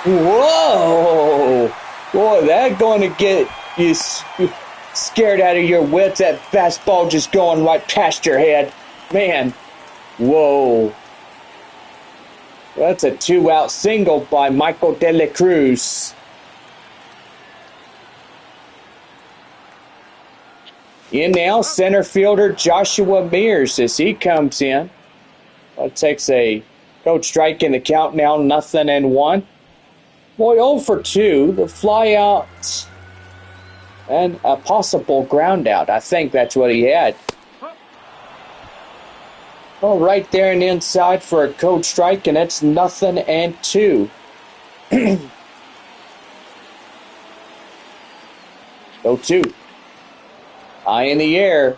Whoa! Boy, that's going to get you scared out of your wits. That fastball just going right past your head. Man, whoa. That's a 2-out single by Michael De La Cruz. In now, center fielder Joshua Mears as he comes in. It takes a coach strike in the count now, 0-1. Boy, 0 for 2. The fly out And a possible ground out. I think that's what he had. Oh, right there and inside for a code strike, and it's 0-2. 0-2. High in the air.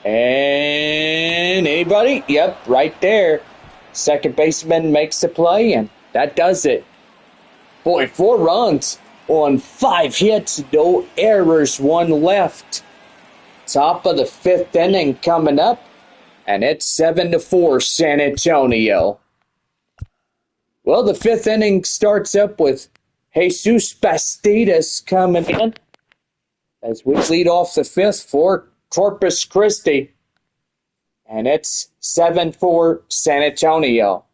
And anybody? Yep, right there. Second baseman makes the play, and that does it. Boy, 4 runs on 5 hits, no errors, 1 left. Top of the 5th inning coming up, and it's 7-4 San Antonio. Well, the 5th inning starts up with Jesus Bastidas coming in as we lead off the 5th for Corpus Christi, and it's 7-4 San Antonio.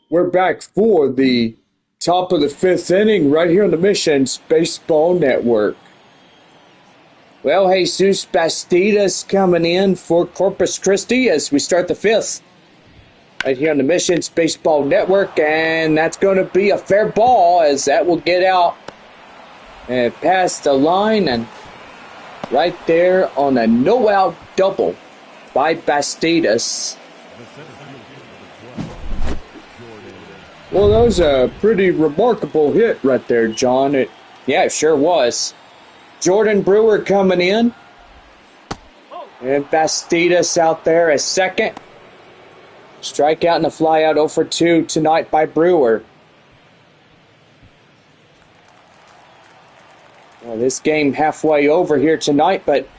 We're back for the top of the 5th inning right here on the Missions Baseball Network. Well, Jesus Bastidas coming in for Corpus Christi as we start the 5th. Right here on the Missions Baseball Network, and that's going to be a fair ball as that will get out and past the line, and right there on a no-out double by Bastidas. Well, that was a pretty remarkable hit right there, John. Yeah, it sure was. Jordan Brewer coming in. And Bastidas out there as second. Strikeout and a flyout 0 for 2 tonight by Brewer. Well, this game halfway over here tonight, but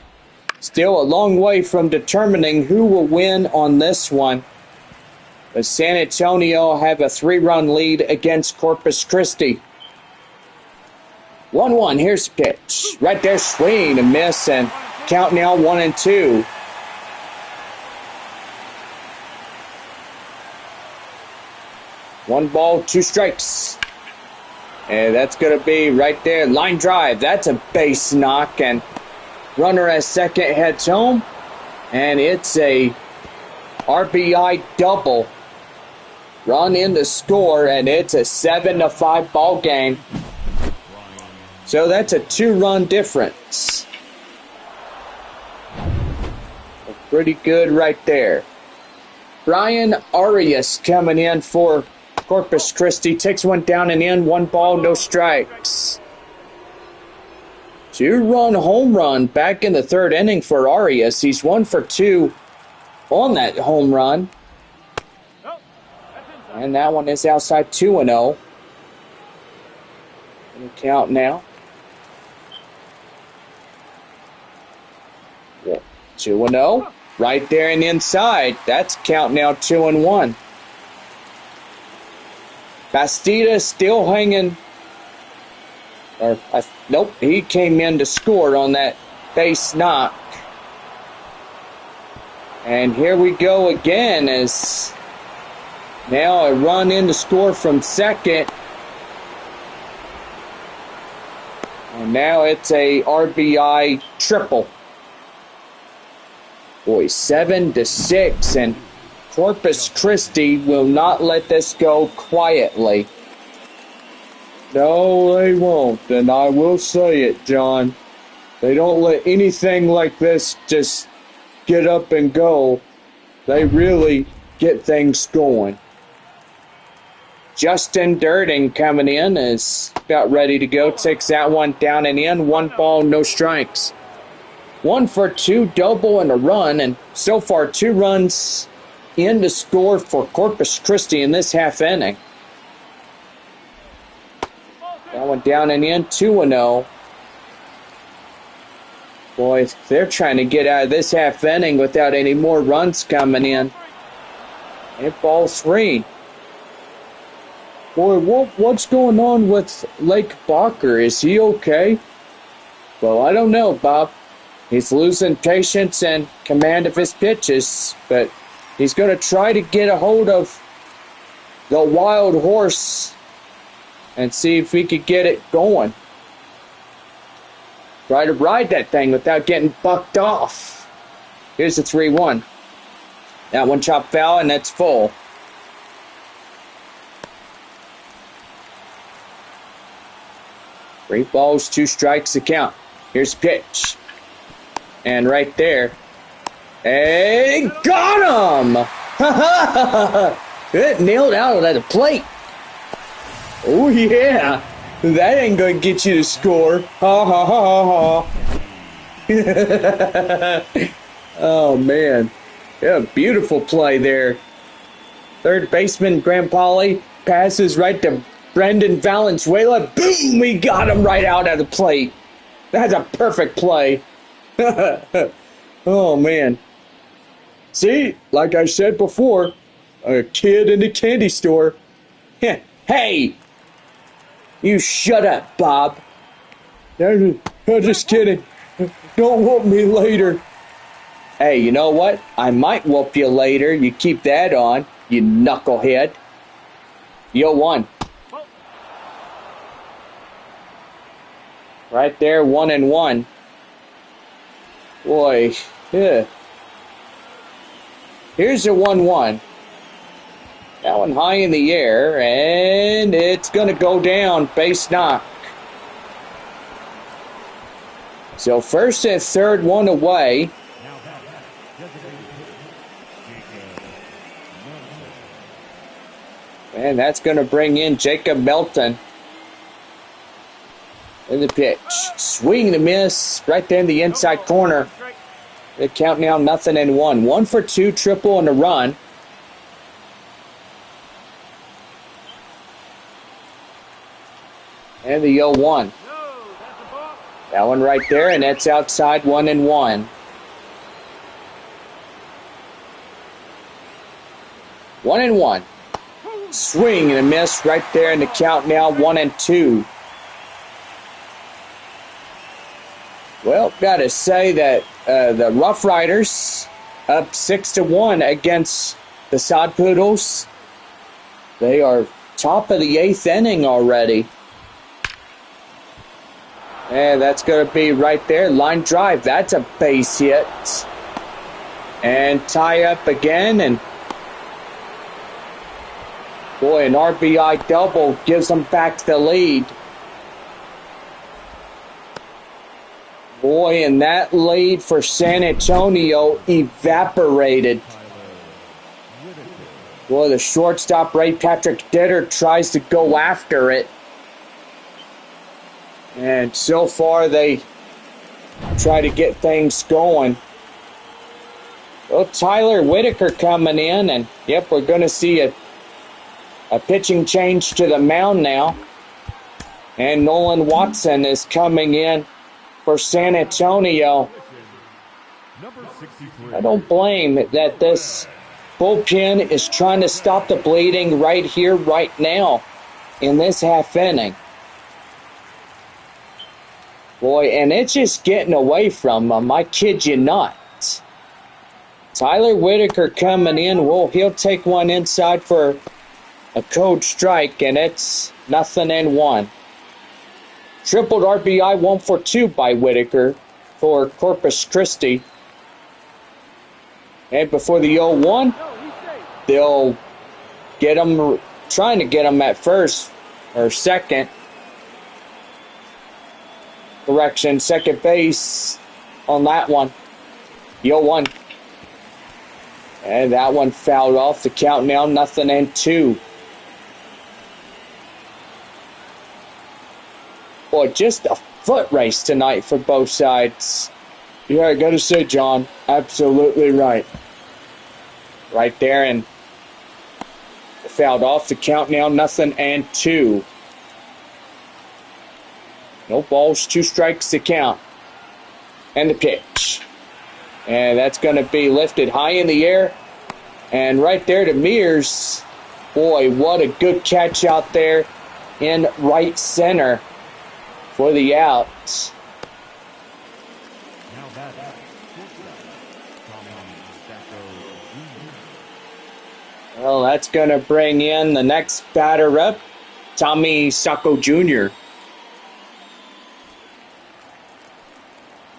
still a long way from determining who will win on this one. But San Antonio have a 3-run lead against Corpus Christi. 1-1, here's the pitch. Right there, swing and miss, and count now 1-2. One ball, 2 strikes. And that's going to be right there, line drive. That's a base knock, and runner at second heads home. And it's a RBI double. Run in the score, and it's a 7-5 ball game. So that's a 2-run difference. Pretty good right there. Brian Arias coming in for Corpus Christi takes one down and in, 1 ball, no strikes. 2-run home run back in the 3rd inning for Arias. He's 1 for 2 on that home run. And that one is outside 2-0. Count now. 2-0. Right there and inside. That's count now 2-1. Bastida still hanging. Nope, he came in to score on that base knock. And here we go again as now a run in to score from second. And now it's a RBI triple. Boy, 7-6, and Corpus Christi will not let this go quietly. No, they won't, and I will say it, John. They don't let anything like this just get up and go. They really get things going. Justin Durden coming in is about ready to go. Takes that one down and in. 1 ball, no strikes. 1 for 2, double and a run, and so far 2 runs in to score for Corpus Christi in this half inning. That one down and in, 2-0. Boy, they're trying to get out of this half inning without any more runs coming in. And ball 3. Boy, what's going on with Lake Bacher? Is he okay? Well, I don't know, Bob. He's losing patience and command of his pitches, but he's going to try to get a hold of the wild horse and see if he could get it going. Try to ride that thing without getting bucked off. Here's the 3-1. That one chopped foul, and that's full. Three balls, 2 strikes to count. Here's pitch. And right there. Hey, got him! It nailed out at the plate. Oh, yeah. That ain't going to get you to score. Ha, ha, ha, ha, ha. Oh, man. Yeah, beautiful play there. Third baseman, Graham Polly, passes right to Brendan Valenzuela. Boom! We got him right out at the plate. That's a perfect play. Oh, man. See, like I said before, a kid in a candy store. Hey! You shut up, Bob. I'm just kidding. Don't whoop me later. Hey, you know what? I might whoop you later. You keep that on, you knucklehead. Yo, 1. Right there, 1-1. Boy, yeah. Here's a 1-1. That one high in the air, and it's going to go down, base knock. So first and third, 1 away. And that's going to bring in Jacob Melton. In the pitch. Swing and a miss right there in the inside corner. The count now 0-1. 1 for 2, triple and a run. And the 0-1. That one right there, and that's outside 1-1. 1-1. Swing and a miss right there in the count now 1-2. Well, gotta say that the Rough Riders up 6-1 against the Sod Poodles. They are top of the 8th inning already. And that's going to be right there. Line drive. That's a base hit. And tie up again. And boy, an RBI double gives them back the lead. Boy, and that lead for San Antonio evaporated. Well, the shortstop, Ray Patrick Ditter, tries to go after it. And so far, they try to get things going. Well, Tyler Whitaker coming in, and yep, we're going to see a pitching change to the mound now. And Nolan Watson is coming in for San Antonio. Number 63. I don't blame that this bullpen is trying to stop the bleeding right here, right now, in this half inning. Boy, and it's just getting away from them. I kid you not. Tyler Whitaker coming in. Well, he'll take one inside for a cold strike, and it's 0-1. Tripled RBI, 1 for 2 by Whitaker for Corpus Christi. And before the 0-1, they'll get him, trying to get him at first or second. Correction, second base on that one. The 0-1. And that one fouled off. The count now 0-2. Boy, just a foot race tonight for both sides. Yeah, I gotta say, John, absolutely right. Right there, and fouled off. The count now 0-2. No balls, 2 strikes to count. And the pitch. And that's going to be lifted high in the air. And right there to Mears. Boy, what a good catch out there in right center for the out. Now batting. Well, that's going to bring in the next batter up, Tommy Sacco Jr.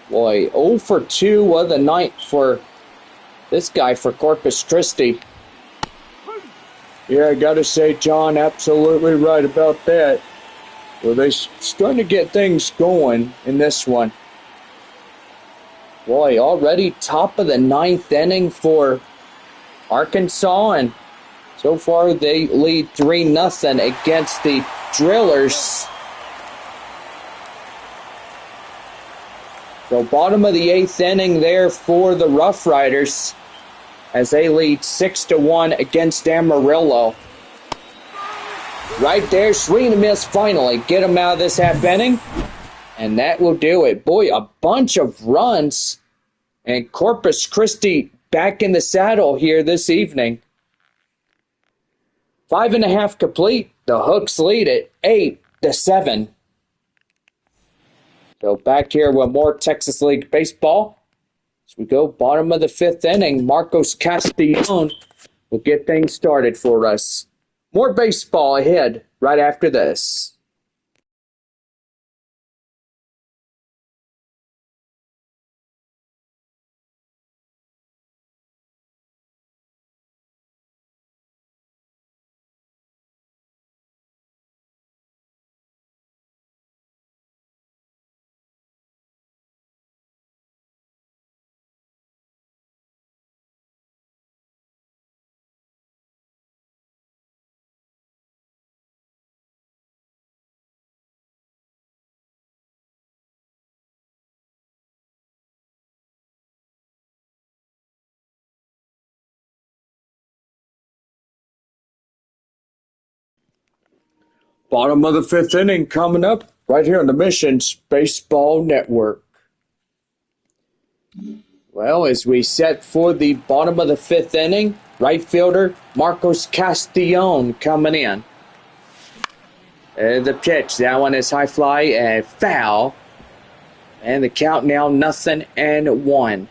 Boy, 0 for 2 of the night for this guy for Corpus Christi. Yeah, I got to say, John, absolutely right about that. Well, they're starting to get things going in this one. Boy, already top of the 9th inning for Arkansas, and so far they lead 3-0 against the Drillers. So bottom of the 8th inning there for the Rough Riders as they lead 6-1 against Amarillo. Right there, swing and a miss finally. Get them out of this half inning. And that will do it. Boy, a bunch of runs. And Corpus Christi back in the saddle here this evening. 5.5 complete. The Hooks lead it 8-7. So back here with more Texas League baseball. As we go bottom of the 5th inning, Marcos Castellon will get things started for us. More baseball ahead right after this. Bottom of the 5th inning coming up right here on the Missions Baseball Network. Well, as we set for the bottom of the 5th inning, right fielder Marcos Castellon coming in. The pitch, that one is high fly and foul. And the count now 0-1.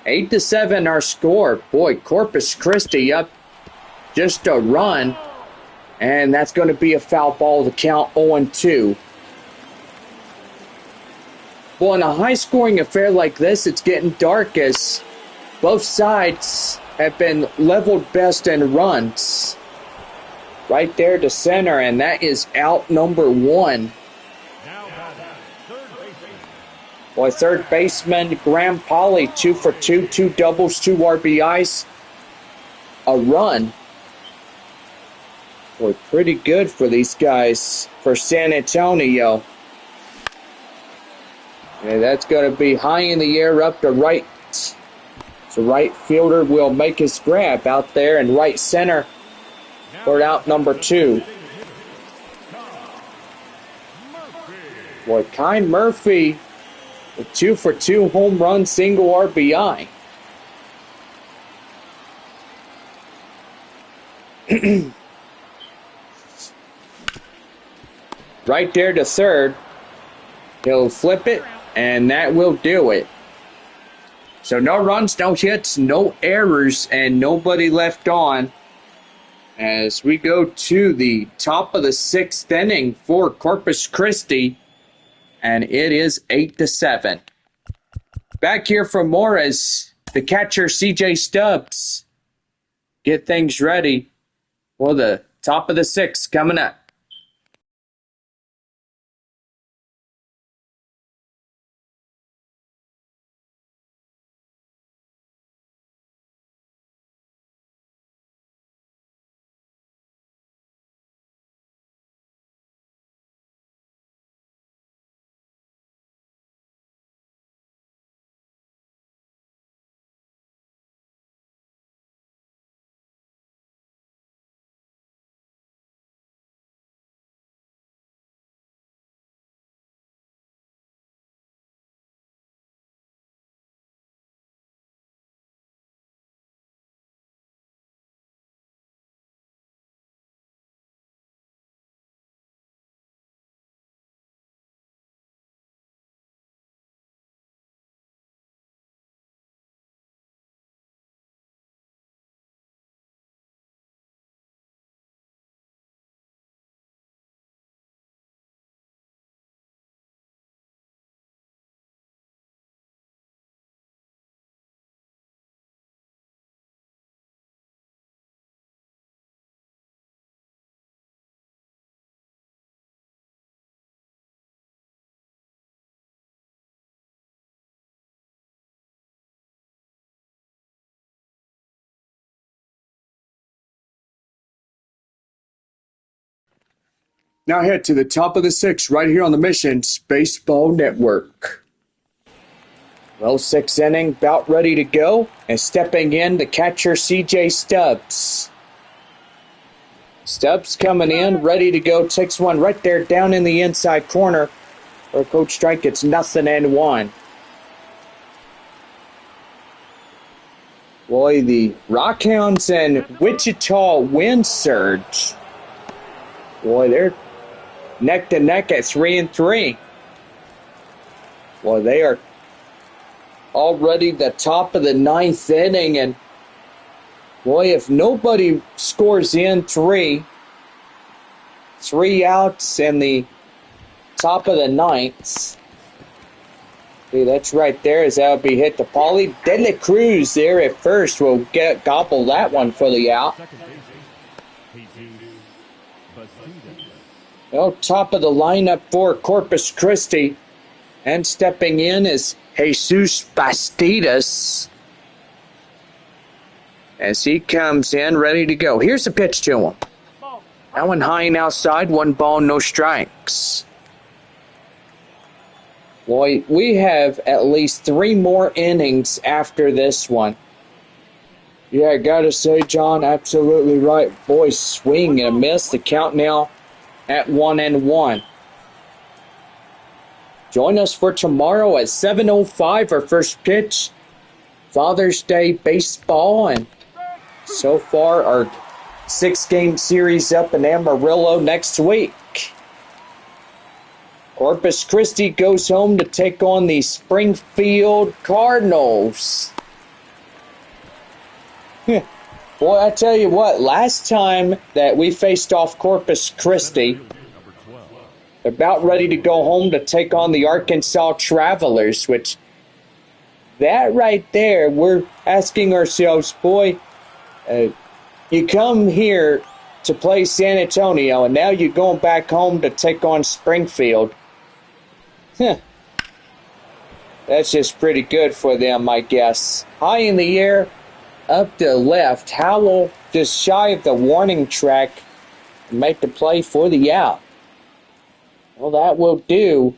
Eight to 7 our score. Boy, Corpus Christi up just a run. And that's going to be a foul ball to count 0-2. Well, in a high-scoring affair like this, it's getting dark as both sides have been leveled best in runs. Right there to center, and that is out number 1. Now batting. Third baseman. Boy, third baseman Graham Polly, 2 for 2, 2 doubles, 2 RBIs, a run. Boy, pretty good for these guys for San Antonio. Yeah, that's going to be high in the air up to right. So right fielder will make his grab out there in right center for out number 2. Boy, Kai Murphy with 2 for 2 home run, single RBI. Right there to third. He'll flip it, and that will do it. So no runs, no hits, no errors, and nobody left on as we go to the top of the 6th inning for Corpus Christi, and it is 8-7. Back here for more as the catcher CJ Stubbs get things ready for the top of the 6th coming up. Now head to the top of the 6th right here on the Missions Baseball Network. Well, 6th inning, about ready to go. And stepping in, the catcher CJ Stubbs. Stubbs coming in, ready to go. Takes one right there down in the inside corner. Where Coach Strike gets 0-1. Boy, the Rockhounds and Wichita Wind Surge. Boy, they're neck to neck at 3-3. Well, they are already the top of the 9th inning, and boy, if nobody scores in 3 outs in the top of the 9th. See, that's right there, as that would be hit to Pauly. Deadly Cruz there at first will gobble that one for the out. Well, top of the lineup for Corpus Christi. And stepping in is Jesus Bastidas. As he comes in, ready to go. Here's the pitch to him. That one high and outside, 1 ball, no strikes. Boy, we have at least 3 more innings after this one. Yeah, I gotta say, John, absolutely right. Boy, swing and a miss. The count now at 1-1. Join us for tomorrow at 7:05, our first pitch. Father's Day baseball, and so far our 6-game series up in Amarillo next week. Corpus Christi goes home to take on the Springfield Cardinals. Boy, I tell you what, last time that we faced off Corpus Christi, about ready to go home to take on the Arkansas Travelers, which that right there, we're asking ourselves, boy, you come here to play San Antonio, and now you're going back home to take on Springfield. That's just pretty good for them, I guess. High in the air, up to left. Howell just shy of the warning track and make the play for the out. Well, that will do.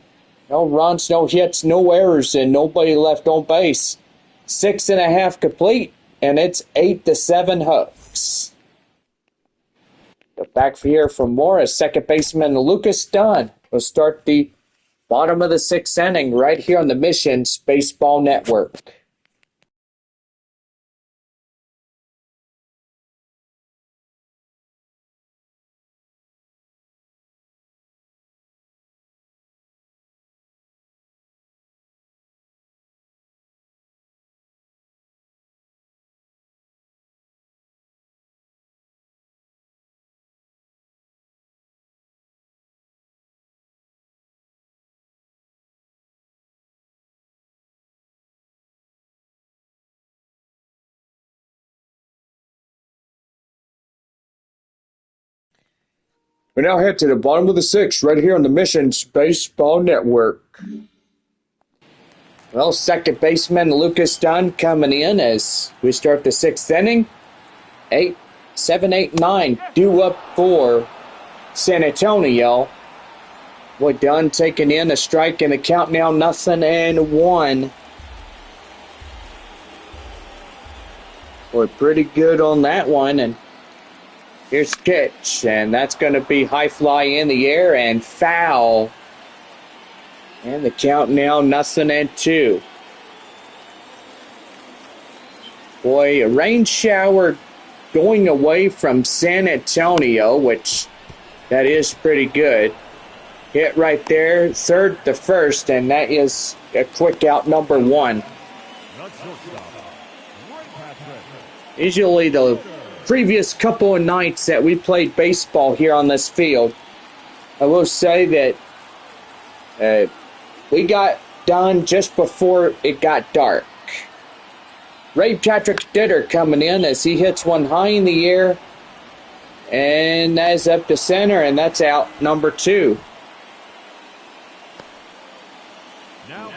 No runs, no hits, no errors, and nobody left on base. 6.5 complete, and it's 8-7 Hooks. Go back here for Morris. Second baseman Lucas Dunn will start the bottom of the 6th inning right here on the Missions Baseball Network. We now head to the bottom of the 6th right here on the Missions Baseball Network. Well, second baseman Lucas Dunn coming in as we start the 6th inning. 7, 8, 9 due up for San Antonio. Boy, Dunn taking in a strike and the count now 0-1. Boy, pretty good on that one. And here's pitch, and that's going to be high fly in the air and foul. And the count now 0-2. Boy, a rain shower going away from San Antonio, which that is pretty good. Hit right there, third to first, and that is a quick out number 1. Usually the previous couple of nights that we played baseball here on this field, I will say that we got done just before it got dark. Ray Patrick Ditter coming in as he hits one high in the air, and that's up to center, and that's out number 2.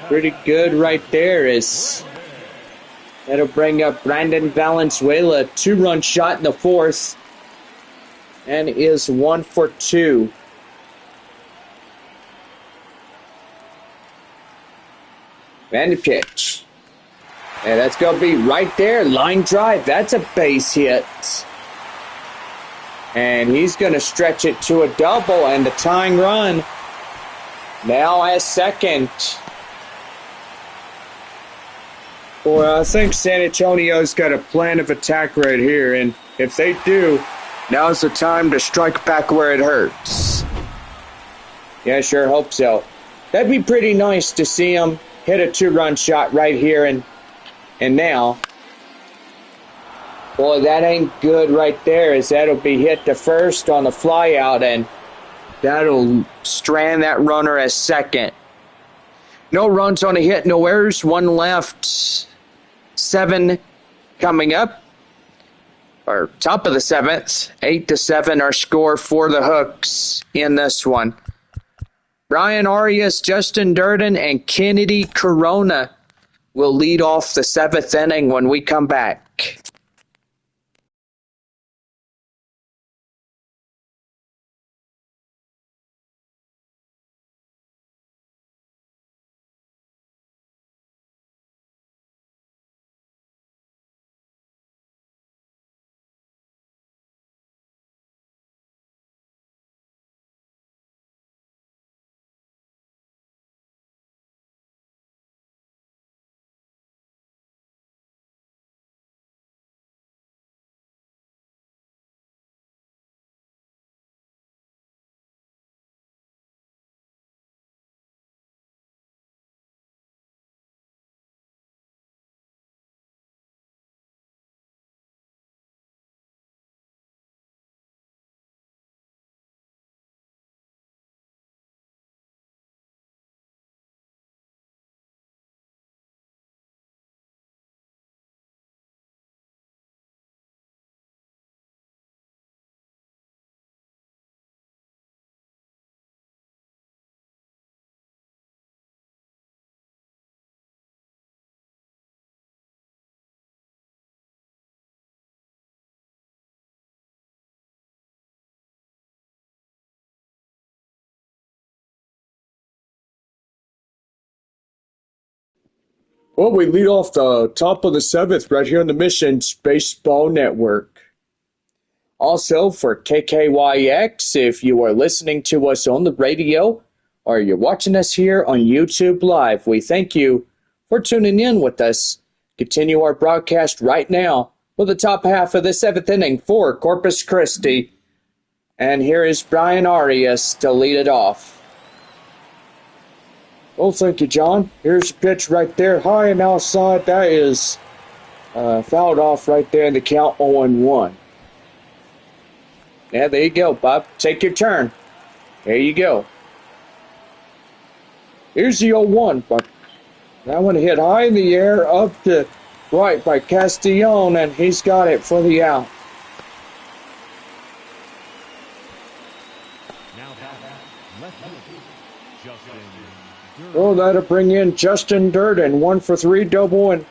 Pretty good right there. That'll bring up Brandon Valenzuela, 2-run shot in the 4th, and is 1 for 2. And the pitch. And that's going to be right there. Line drive. That's a base hit. And he's going to stretch it to a double, and the tying run now at second. Boy, I think San Antonio's got a plan of attack right here, and if they do, now's the time to strike back where it hurts. Yeah, sure hope so. That'd be pretty nice to see him hit a 2-run shot right here and now. Boy, that ain't good right there, as that'll be hit to first on the fly out, and that'll strand that runner as second. No runs on a hit, no errors, 1 left. 7 coming up, or top of the 7th. 8-7 our score for the Hooks in this one. Brian Arias, Justin Durden, and Kennedy Corona will lead off the 7th inning when we come back. Well, we lead off the top of the seventh right here on the Missions Baseball Network. Also, for KKYX, if you are listening to us on the radio or you're watching us here on YouTube Live, we thank you for tuning in with us. Continue our broadcast right now with the top half of the seventh inning for Corpus Christi. And here is Brian Arias to lead it off. Well, thank you, John. Here's the pitch right there, high and outside. That is fouled off right there in the count 0-1. Yeah, there you go, Bob. Take your turn. There you go. Here's the 0-1, but that one hit high in the air up to right by Castillon, and he's got it for the out. Oh, that'll bring in Justin Durden, 1 for 3 double and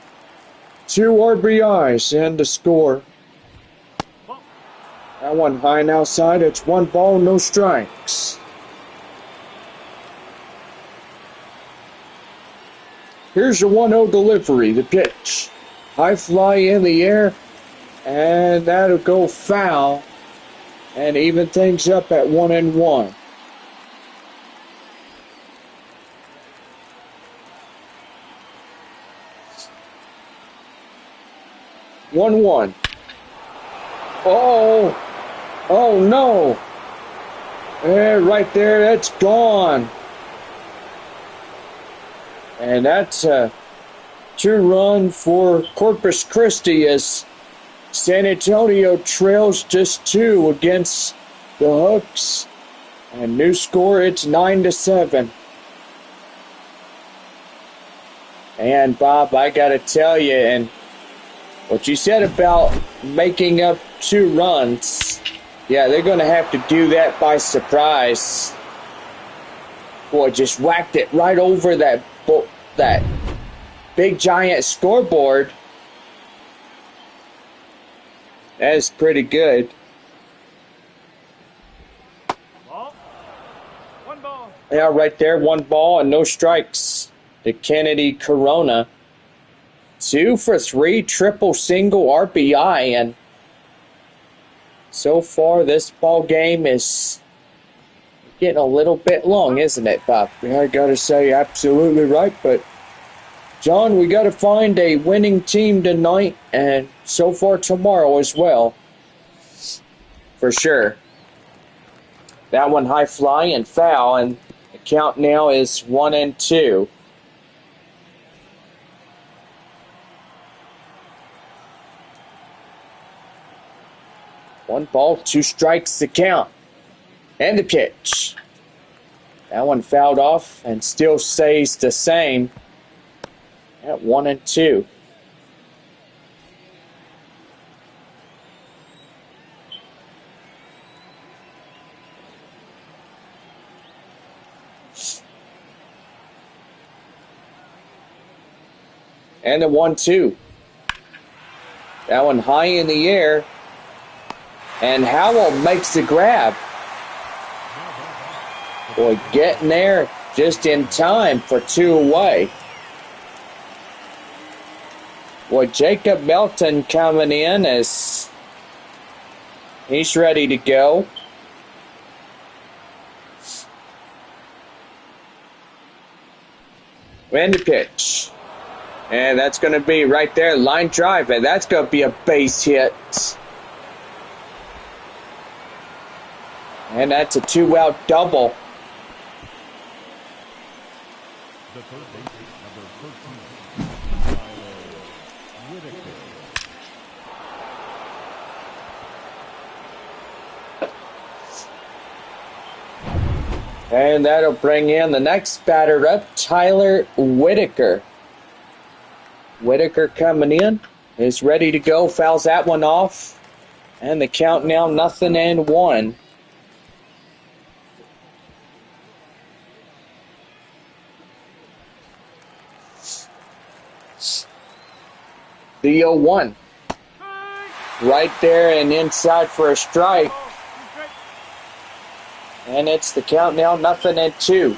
2 RBIs and the score. That one high and outside. It's 1 ball, no strikes. Here's your 1-0 delivery, the pitch. High fly in the air, and that'll go foul and even things up at 1-1. One. Oh no! Right there, that's gone. And that's a 2-run for Corpus Christi as San Antonio trails just 2 against the Hooks. And new score, it's 9-7. And Bob, I gotta tell you, and what you said about making up 2 runs, yeah, they're going to have to do that by surprise. Boy, just whacked it right over that big giant scoreboard. That is pretty good. One ball. Yeah, right there, 1 ball and no strikes to Kennedy Corona. 2 for 3, triple single RBI, and so far this ball game is getting a little bit long, isn't it, Bob? Yeah, I gotta say, absolutely right, but John, we gotta find a winning team tonight, and so far tomorrow as well. For sure. That one high fly and foul, and the count now is 1-2. One ball, 2 strikes to count. And the pitch. That one fouled off and still stays the same at 1-2. And a 1-2. That one high in the air. And Howell makes the grab. Boy, getting there just in time for 2 away. Boy, Jacob Melton coming in as he's ready to go. And the pitch. And that's going to be right there, line drive, and that's going to be a base hit. And that's a 2-out double. The third baseman, number 13, Whitaker. And that'll bring in the next batter up, Tyler Whitaker. Whitaker coming in, is ready to go, fouls that one off. And the count now 0-1. The 0-1. Right there and inside for a strike. And it's the count now 0-2.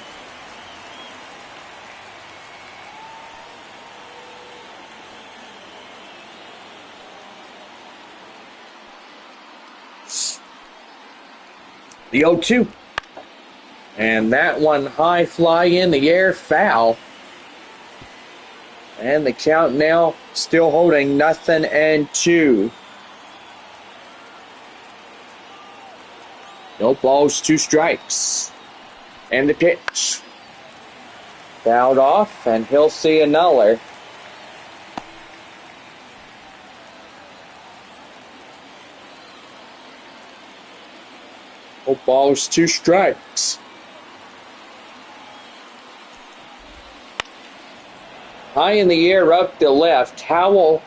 The 0-2. And that one high fly in the air, foul. And the count now still holding 0-2. No balls, 2 strikes. And the pitch. Fouled off, and he'll see another. No balls, 2 strikes. High in the air up the left. Howell,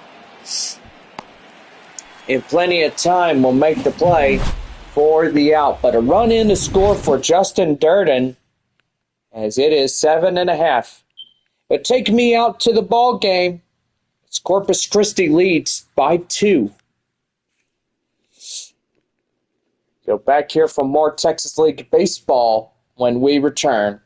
in plenty of time, will make the play for the out. But a run in to score for Justin Durden, as it is 7.5. But take me out to the ball game. It's Corpus Christi leads by 2. Go back here for more Texas League baseball when we return.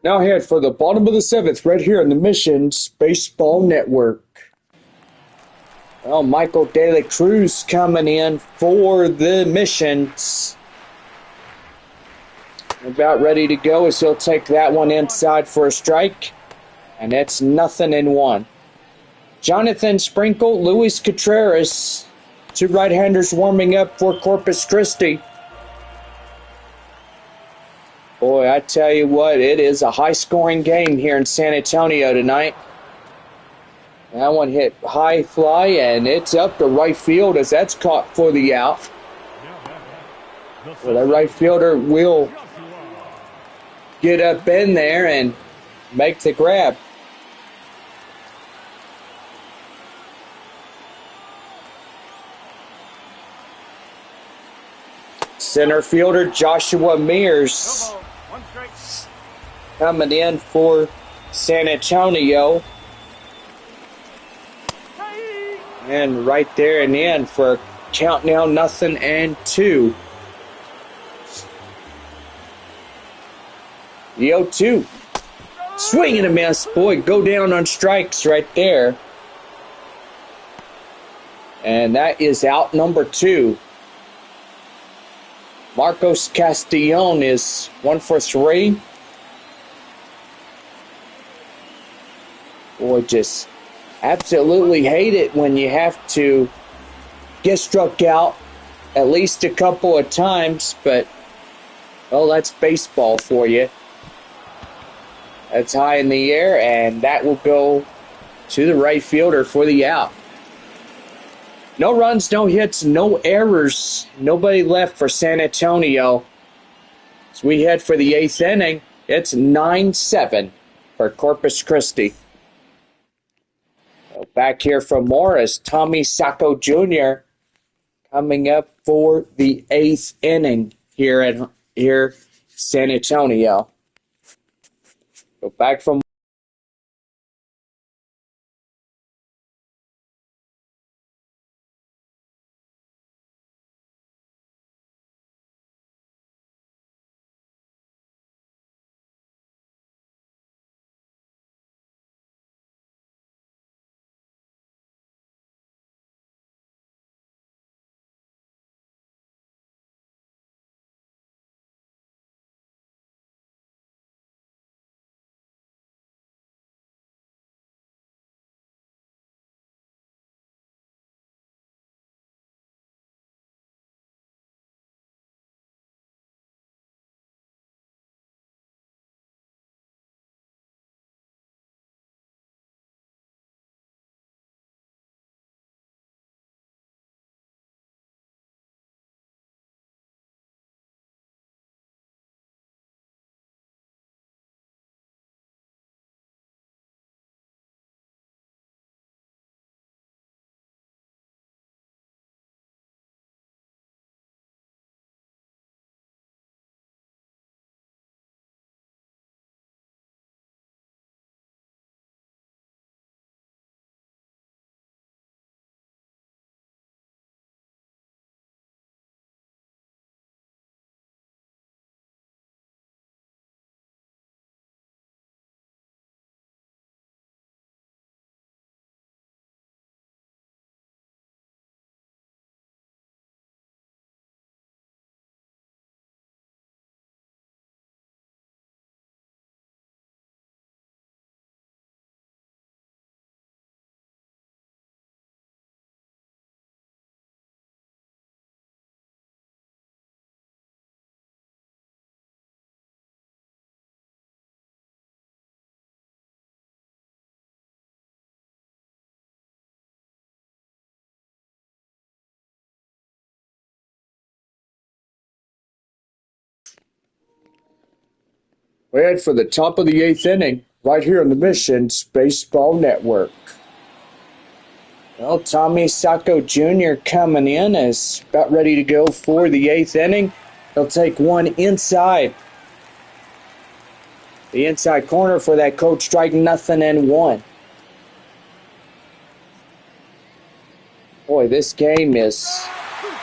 Now ahead for the bottom of the 7th, right here on the Missions Baseball Network. Well, Michael De La Cruz coming in for the Missions. About ready to go as he'll take that one inside for a strike. And that's 0-1. Jonathan Sprinkle, Luis Contreras, 2 right-handers warming up for Corpus Christi. Boy, I tell you what, it is a high-scoring game here in San Antonio tonight. That one hit high fly, and it's up to right field as that's caught for the out. Well, the right fielder will get up in there and make the grab. Center fielder Joshua Mears coming in for San Antonio. And right there and in for a count now 0-2. The 0-2. Swing and a miss. Boy, go down on strikes right there. And that is out number 2. Marcos Castillon is 1 for 3. Boy, just absolutely hate it when you have to get struck out at least a couple of times, but, well, that's baseball for you. That's high in the air, and that will go to the right fielder for the out. No runs, no hits, no errors. Nobody left for San Antonio. As we head for the 8th inning, it's 9-7 for Corpus Christi. So back here from Morris, Tommy Sacco Jr. coming up for the 8th inning here San Antonio. Go back from we head for the top of the 8th inning right here on the Missions Baseball Network. Well, Tommy Sacco Jr. coming in is about ready to go for the 8th inning. He'll take one inside. The inside corner for that coach strike, 0-1. Boy, this game is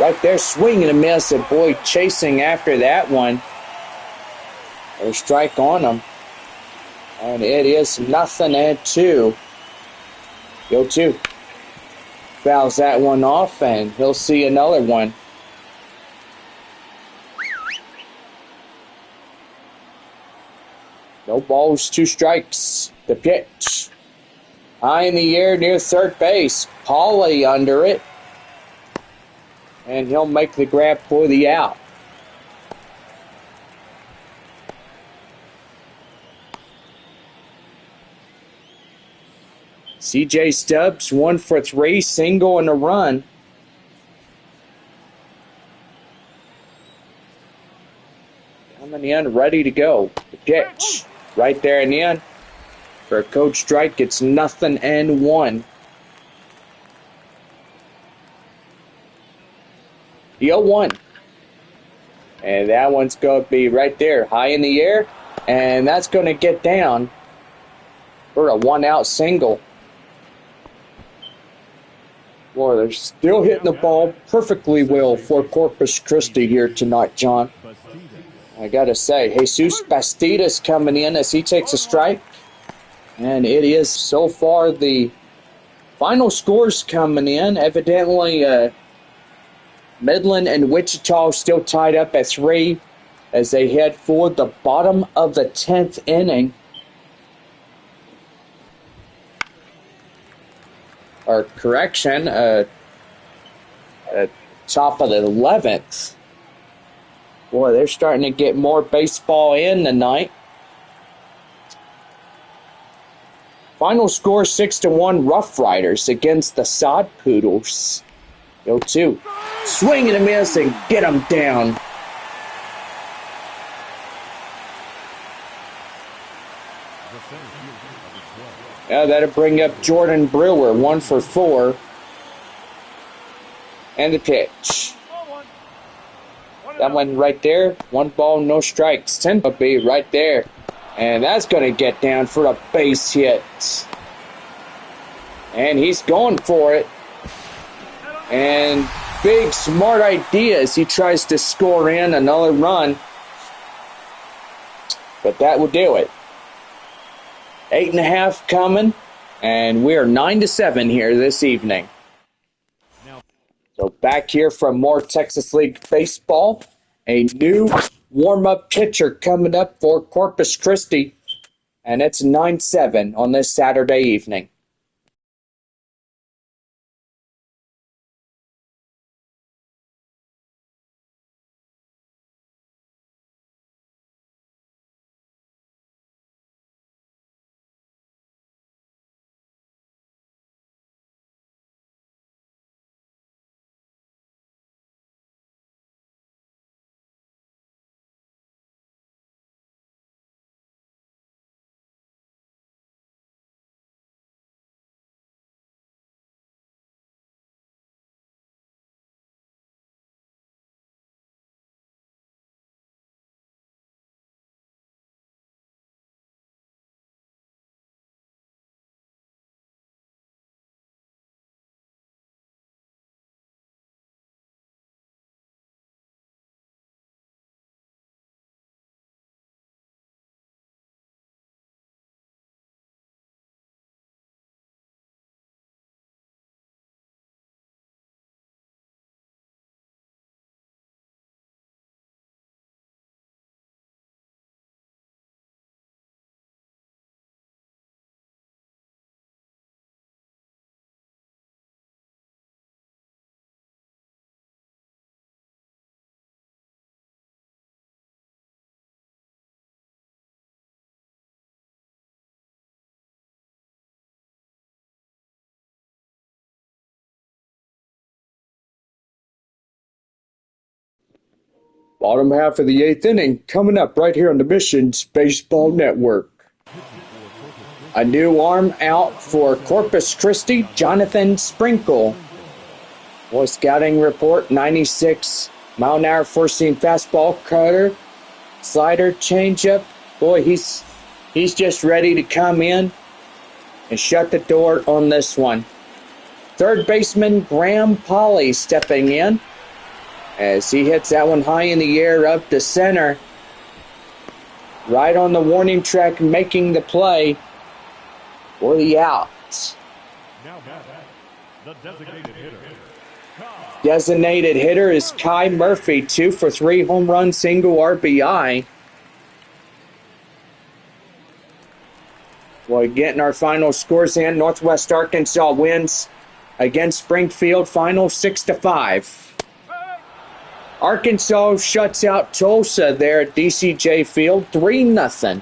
right there, swinging a miss, and boy, chasing after that one. A strike on him. And it is 0-2. 0-2. Fouls that one off, and he'll see another one. No balls, 2 strikes. The pitch. High in the air near third base. Pauly under it. And he'll make the grab for the out. C.J. Stubbs, 1 for 3, single and a run. Coming in, ready to go. The pitch, right there in the end. For a coach strike, it's 0-1. The 0-1. And that one's going to be right there, high in the air. And that's going to get down for a 1-out single. Boy, they're still hitting the ball perfectly well for Corpus Christi here tonight, John. I got to say, Jesus Bastidas coming in as he takes a strike. And it is so far the final scores coming in. Evidently, Midland and Wichita still tied up at 3 as they head for the bottom of the 10th inning. Or correction, top of the 11th. Boy, they're starting to get more baseball in tonight. Final score 6-1 Rough Riders against the Sod Poodles. 0-2. Swing and a miss and get them down. The center fielder, number 12. Yeah, that'll bring up Jordan Brewer, 1 for 4. And the pitch. That one right there. 1 ball, no strikes. 10 will be right there. And that's going to get down for a base hit. And he's going for it. And big smart idea as he tries to score in another run. But that will do it. 8.5 coming. And we're 9-7 here this evening. So back here from more Texas League baseball. A new warm-up pitcher coming up for Corpus Christi. And it's 9-7 on this Saturday evening. Bottom half of the 8th inning coming up right here on the Missions Baseball Network. A new arm out for Corpus Christi, Jonathan Sprinkle. Boy, scouting report, 96 mile an hour four-seam fastball, cutter, slider, changeup. Boy, he's just ready to come in and shut the door on this one. Third baseman Graham Polly stepping in as he hits that one high in the air up the center. Right on the warning track, making the play for the out. Now back, the designated hitter. Designated hitter is Kai Murphy, 2 for 3, home run, single RBI. Well, getting our final scores in. Northwest Arkansas wins against Springfield, final 6-5. Arkansas shuts out Tulsa there at DCJ Field, 3-0.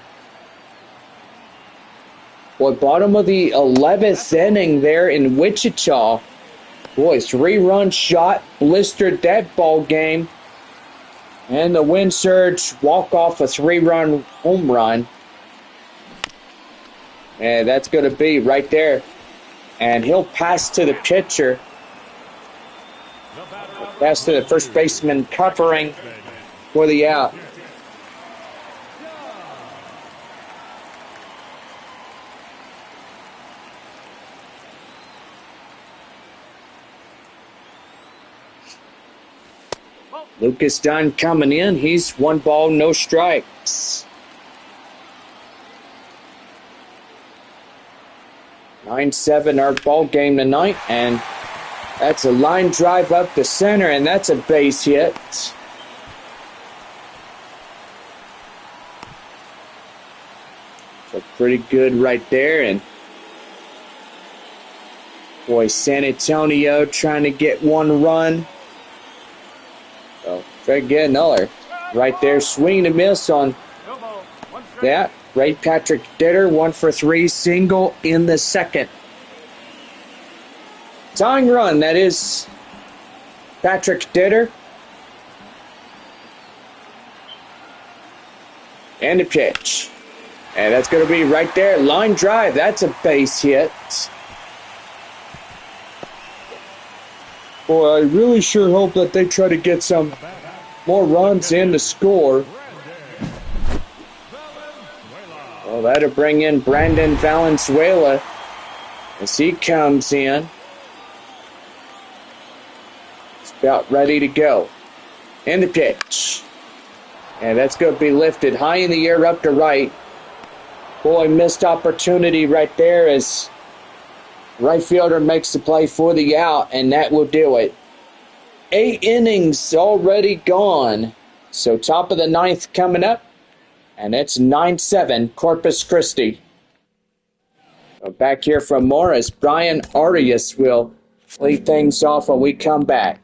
Boy, bottom of the 11th inning there in Wichita. Boy, 3-run shot blistered that ball game. And the Wind Surge walk off a 3-run home run. And that's going to be right there. And he'll pass to the pitcher. Pass to the first baseman covering for the out. Lucas Dunn coming in. He's 1 ball, no strikes. 9-7 our ball game tonight, and that's a line drive up the center, and that's a base hit. So pretty good right there, and boy, San Antonio trying to get 1 run. So try to get another. Right there, swing and a miss on that. Ray Patrick Ditter, 1 for 3, single in the second. Tying run, that is Patrick Ditter. And a pitch. And that's going to be right there. Line drive. That's a base hit. Boy, I really sure hope that they try to get some more runs in to score. Well, that'll bring in Brandon Valenzuela as he comes in. He's about ready to go. And the pitch. And that's going to be lifted high in the air up to right. Boy, missed opportunity right there as right fielder makes the play for the out, and that will do it. 8 innings already gone. So top of the 9th coming up, and it's 9-7 Corpus Christi. Back here from Morris, Brian Arias will lead things off when we come back.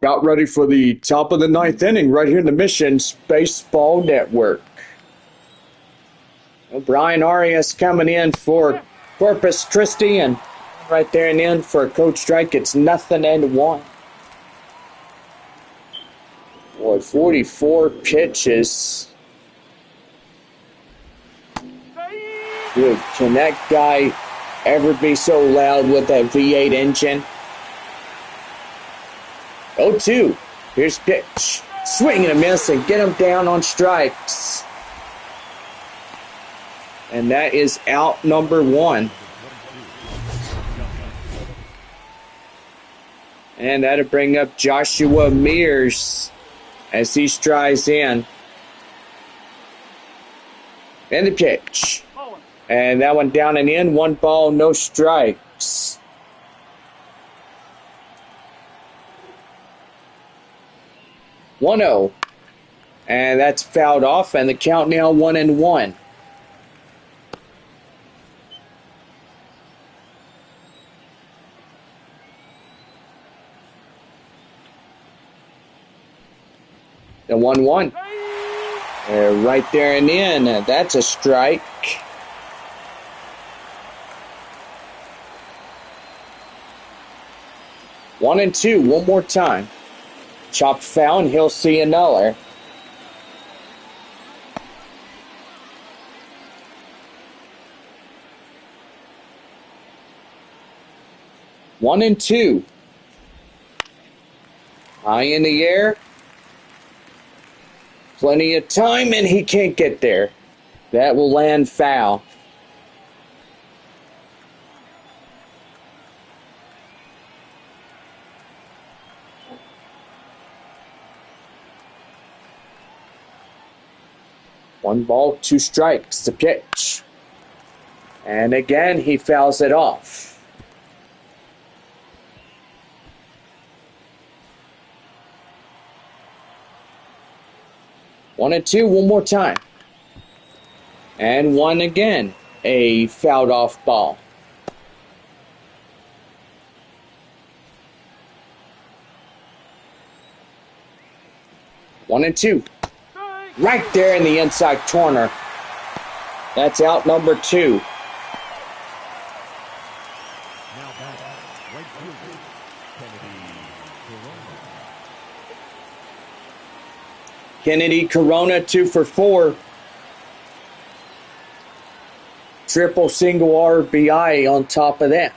Got ready for the top of the 9th inning right here in the Missions Baseball Network. Well, Brian Arias coming in for Corpus Christi, and right there and in for Coach Strike, it's 0-1. Boy, 44 pitches. Dude, can that guy ever be so loud with that V8 engine? 0-2. Here's pitch. Swing and a miss and get him down on strikes. And that is out number 1. And that'll bring up Joshua Mears as he strides in. And the pitch. And that one down and in. 1 ball, no strikes. "1-0." And that's fouled off, and the count now 1-1. The 1-1. Right there and in. That's a strike. One and two. One more time. Chopped foul, and he'll see another. 1-2. High in the air. Plenty of time, and he can't get there. That will land foul. One ball, two strikes, the pitch. And again, he fouls it off. One and two, one more time. And one again, a fouled off ball. One and two. Right there in the inside corner. That's out number 2. Now back, right fielder, Kennedy Corona 2 for 4. Triple single RBI on top of that.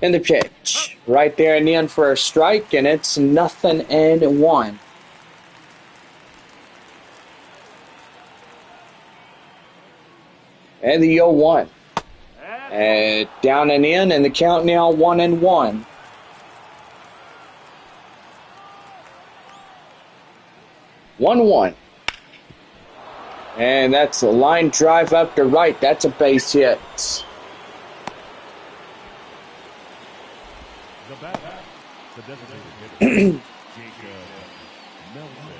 And the pitch. Right there in the end for a strike, and it's 0-1. And the 0-1. Down and in, and the count now 1-1. One. And that's a line drive up to right. That's a base hit. The batter, the designated hitter, Jacob Melton.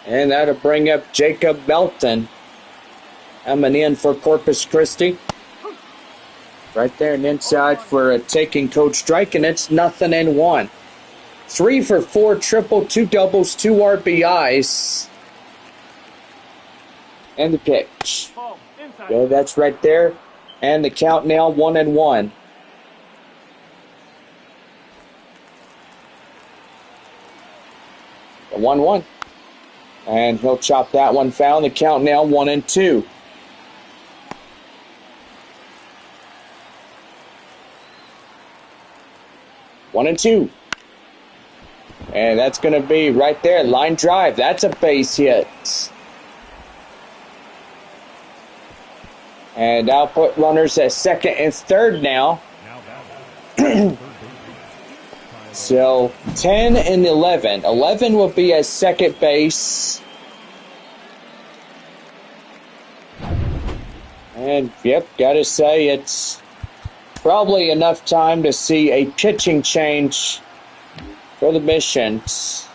And that'll bring up Jacob Melton. Coming in for Corpus Christi. Right there and inside for a taking coach strike, and it's 0-1. 3 for 4, triple, 2 doubles, 2 RBIs. And the pitch. Yeah, that's right there. And the count now 1-1. The 1-1. And he'll chop that one foul. The count now 1-2. One and two. And that's going to be right there. Line drive. That's a base hit. And I'll put runners at second and third now. So 10 and 11. 11 will be at second base. And, yep, got to say it's probably enough time to see a pitching change for the Missions.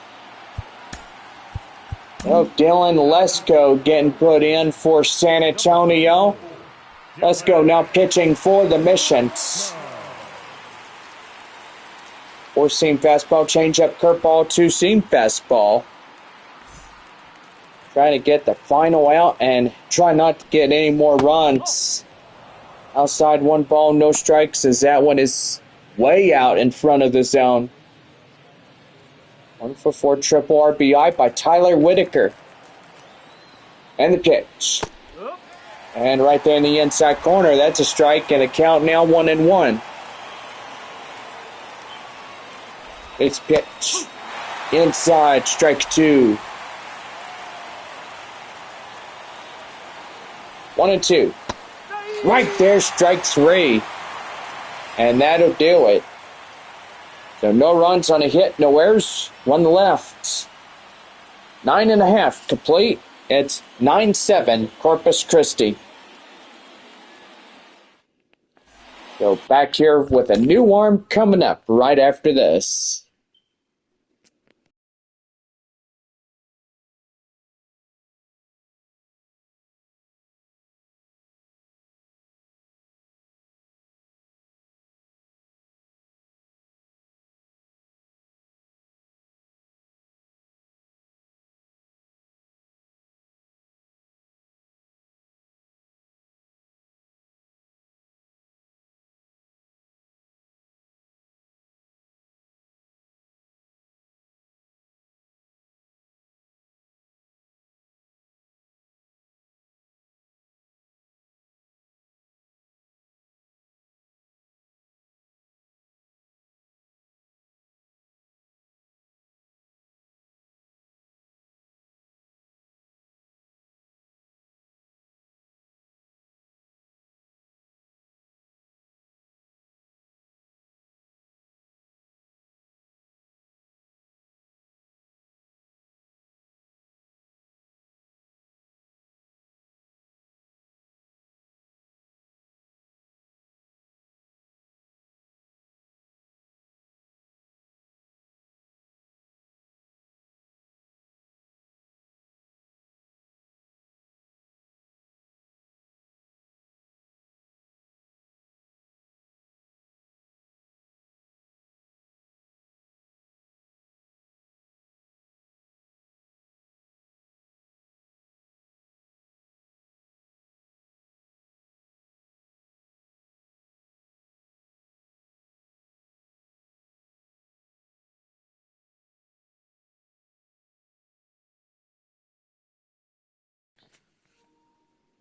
Oh, Dylan Lesko getting put in for San Antonio. Lesko now pitching for the Missions. 4-seam fastball, changeup, curveball, 2-seam fastball. Trying to get the final out and try not to get any more runs. Outside, 1 ball, no strikes, as that one is way out in front of the zone. 1 for 4, triple RBI by Tyler Whitaker. And the pitch. And right there in the inside corner, that's a strike, and a count now 1-1. It's pitch. Inside, strike 2. 1-2. Right there, strike 3. And that'll do it. So no runs on a hit, no errors, 1 left. 9.5 complete. It's 9-7 Corpus Christi. So back here with a new arm coming up right after this.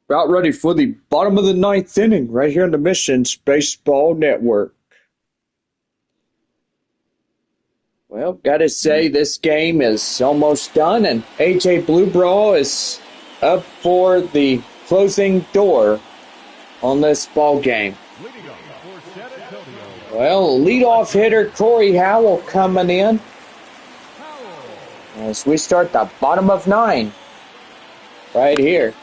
About ready for the bottom of the ninth inning right here on the Missions Baseball Network. Well, gotta say this game is almost done, and AJ Bluebraw is up for the closing door on this ball game. Well, leadoff hitter Corey Howell coming in as we start the bottom of 9 right here.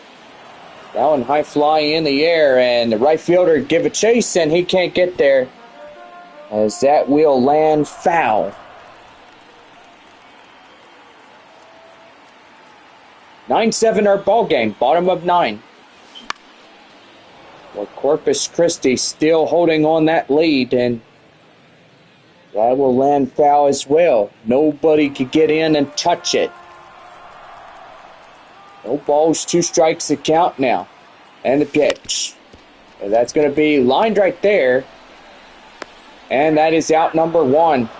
That one high fly in the air, and the right fielder give a chase, and he can't get there as that will land foul. 9-7 our ball game, bottom of 9. Well, Corpus Christi still holding on that lead, and that will land foul as well. Nobody could get in and touch it. No balls, 2 strikes to count now. And the pitch. And that's going to be lined right there. And that is out number 1.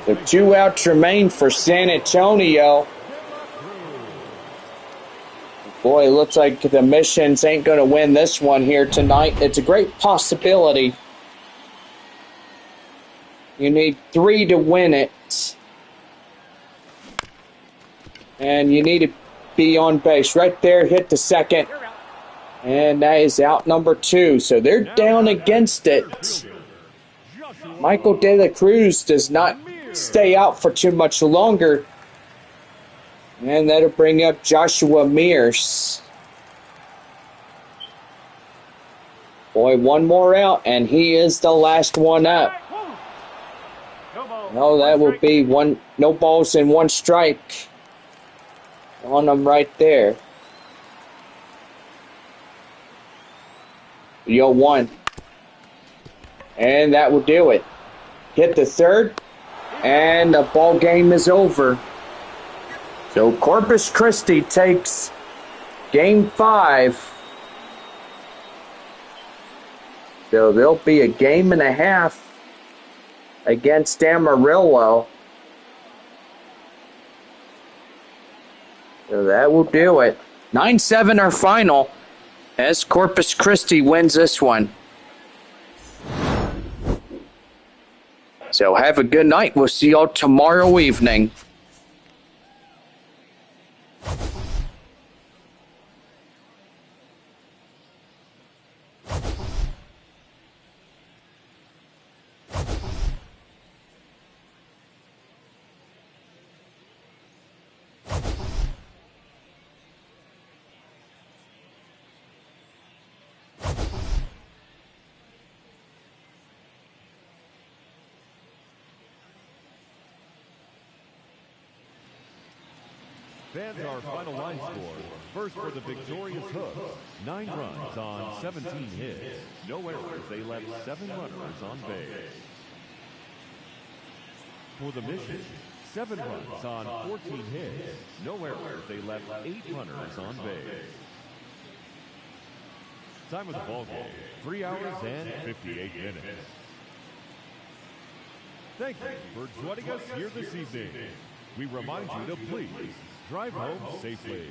The 2 outs remain for San Antonio. Boy, it looks like the Missions ain't going to win this one here tonight. It's a great possibility. You need 3 to win it. And you need to be on base. Right there, hit the second. And that is out number 2. So they're down against it. Michael De La Cruz does not stay out for too much longer. And that'll bring up Joshua Mears. Boy, 1 more out, and he is the last one up. No, that will be 1, no balls and 1 strike on them right there. 0-1. And that will do it. Hit the third, and the ball game is over. So Corpus Christi takes Game 5. So there'll be a game and a half against Amarillo. So that will do it. 9-7 our final as Corpus Christi wins this one. So have a good night. We'll see y'all tomorrow evening. Fans, our final line score. First for the victorious Hooks, 9 runs on 17 hits. No errors, they left 7 runners on base. For the Mission, 7 runs on 14 hits. No errors, they left 8 runners on base. Time of the ball game, 3 hours and 58 minutes. Thank you for joining us here this evening. We remind you to please drive home safely.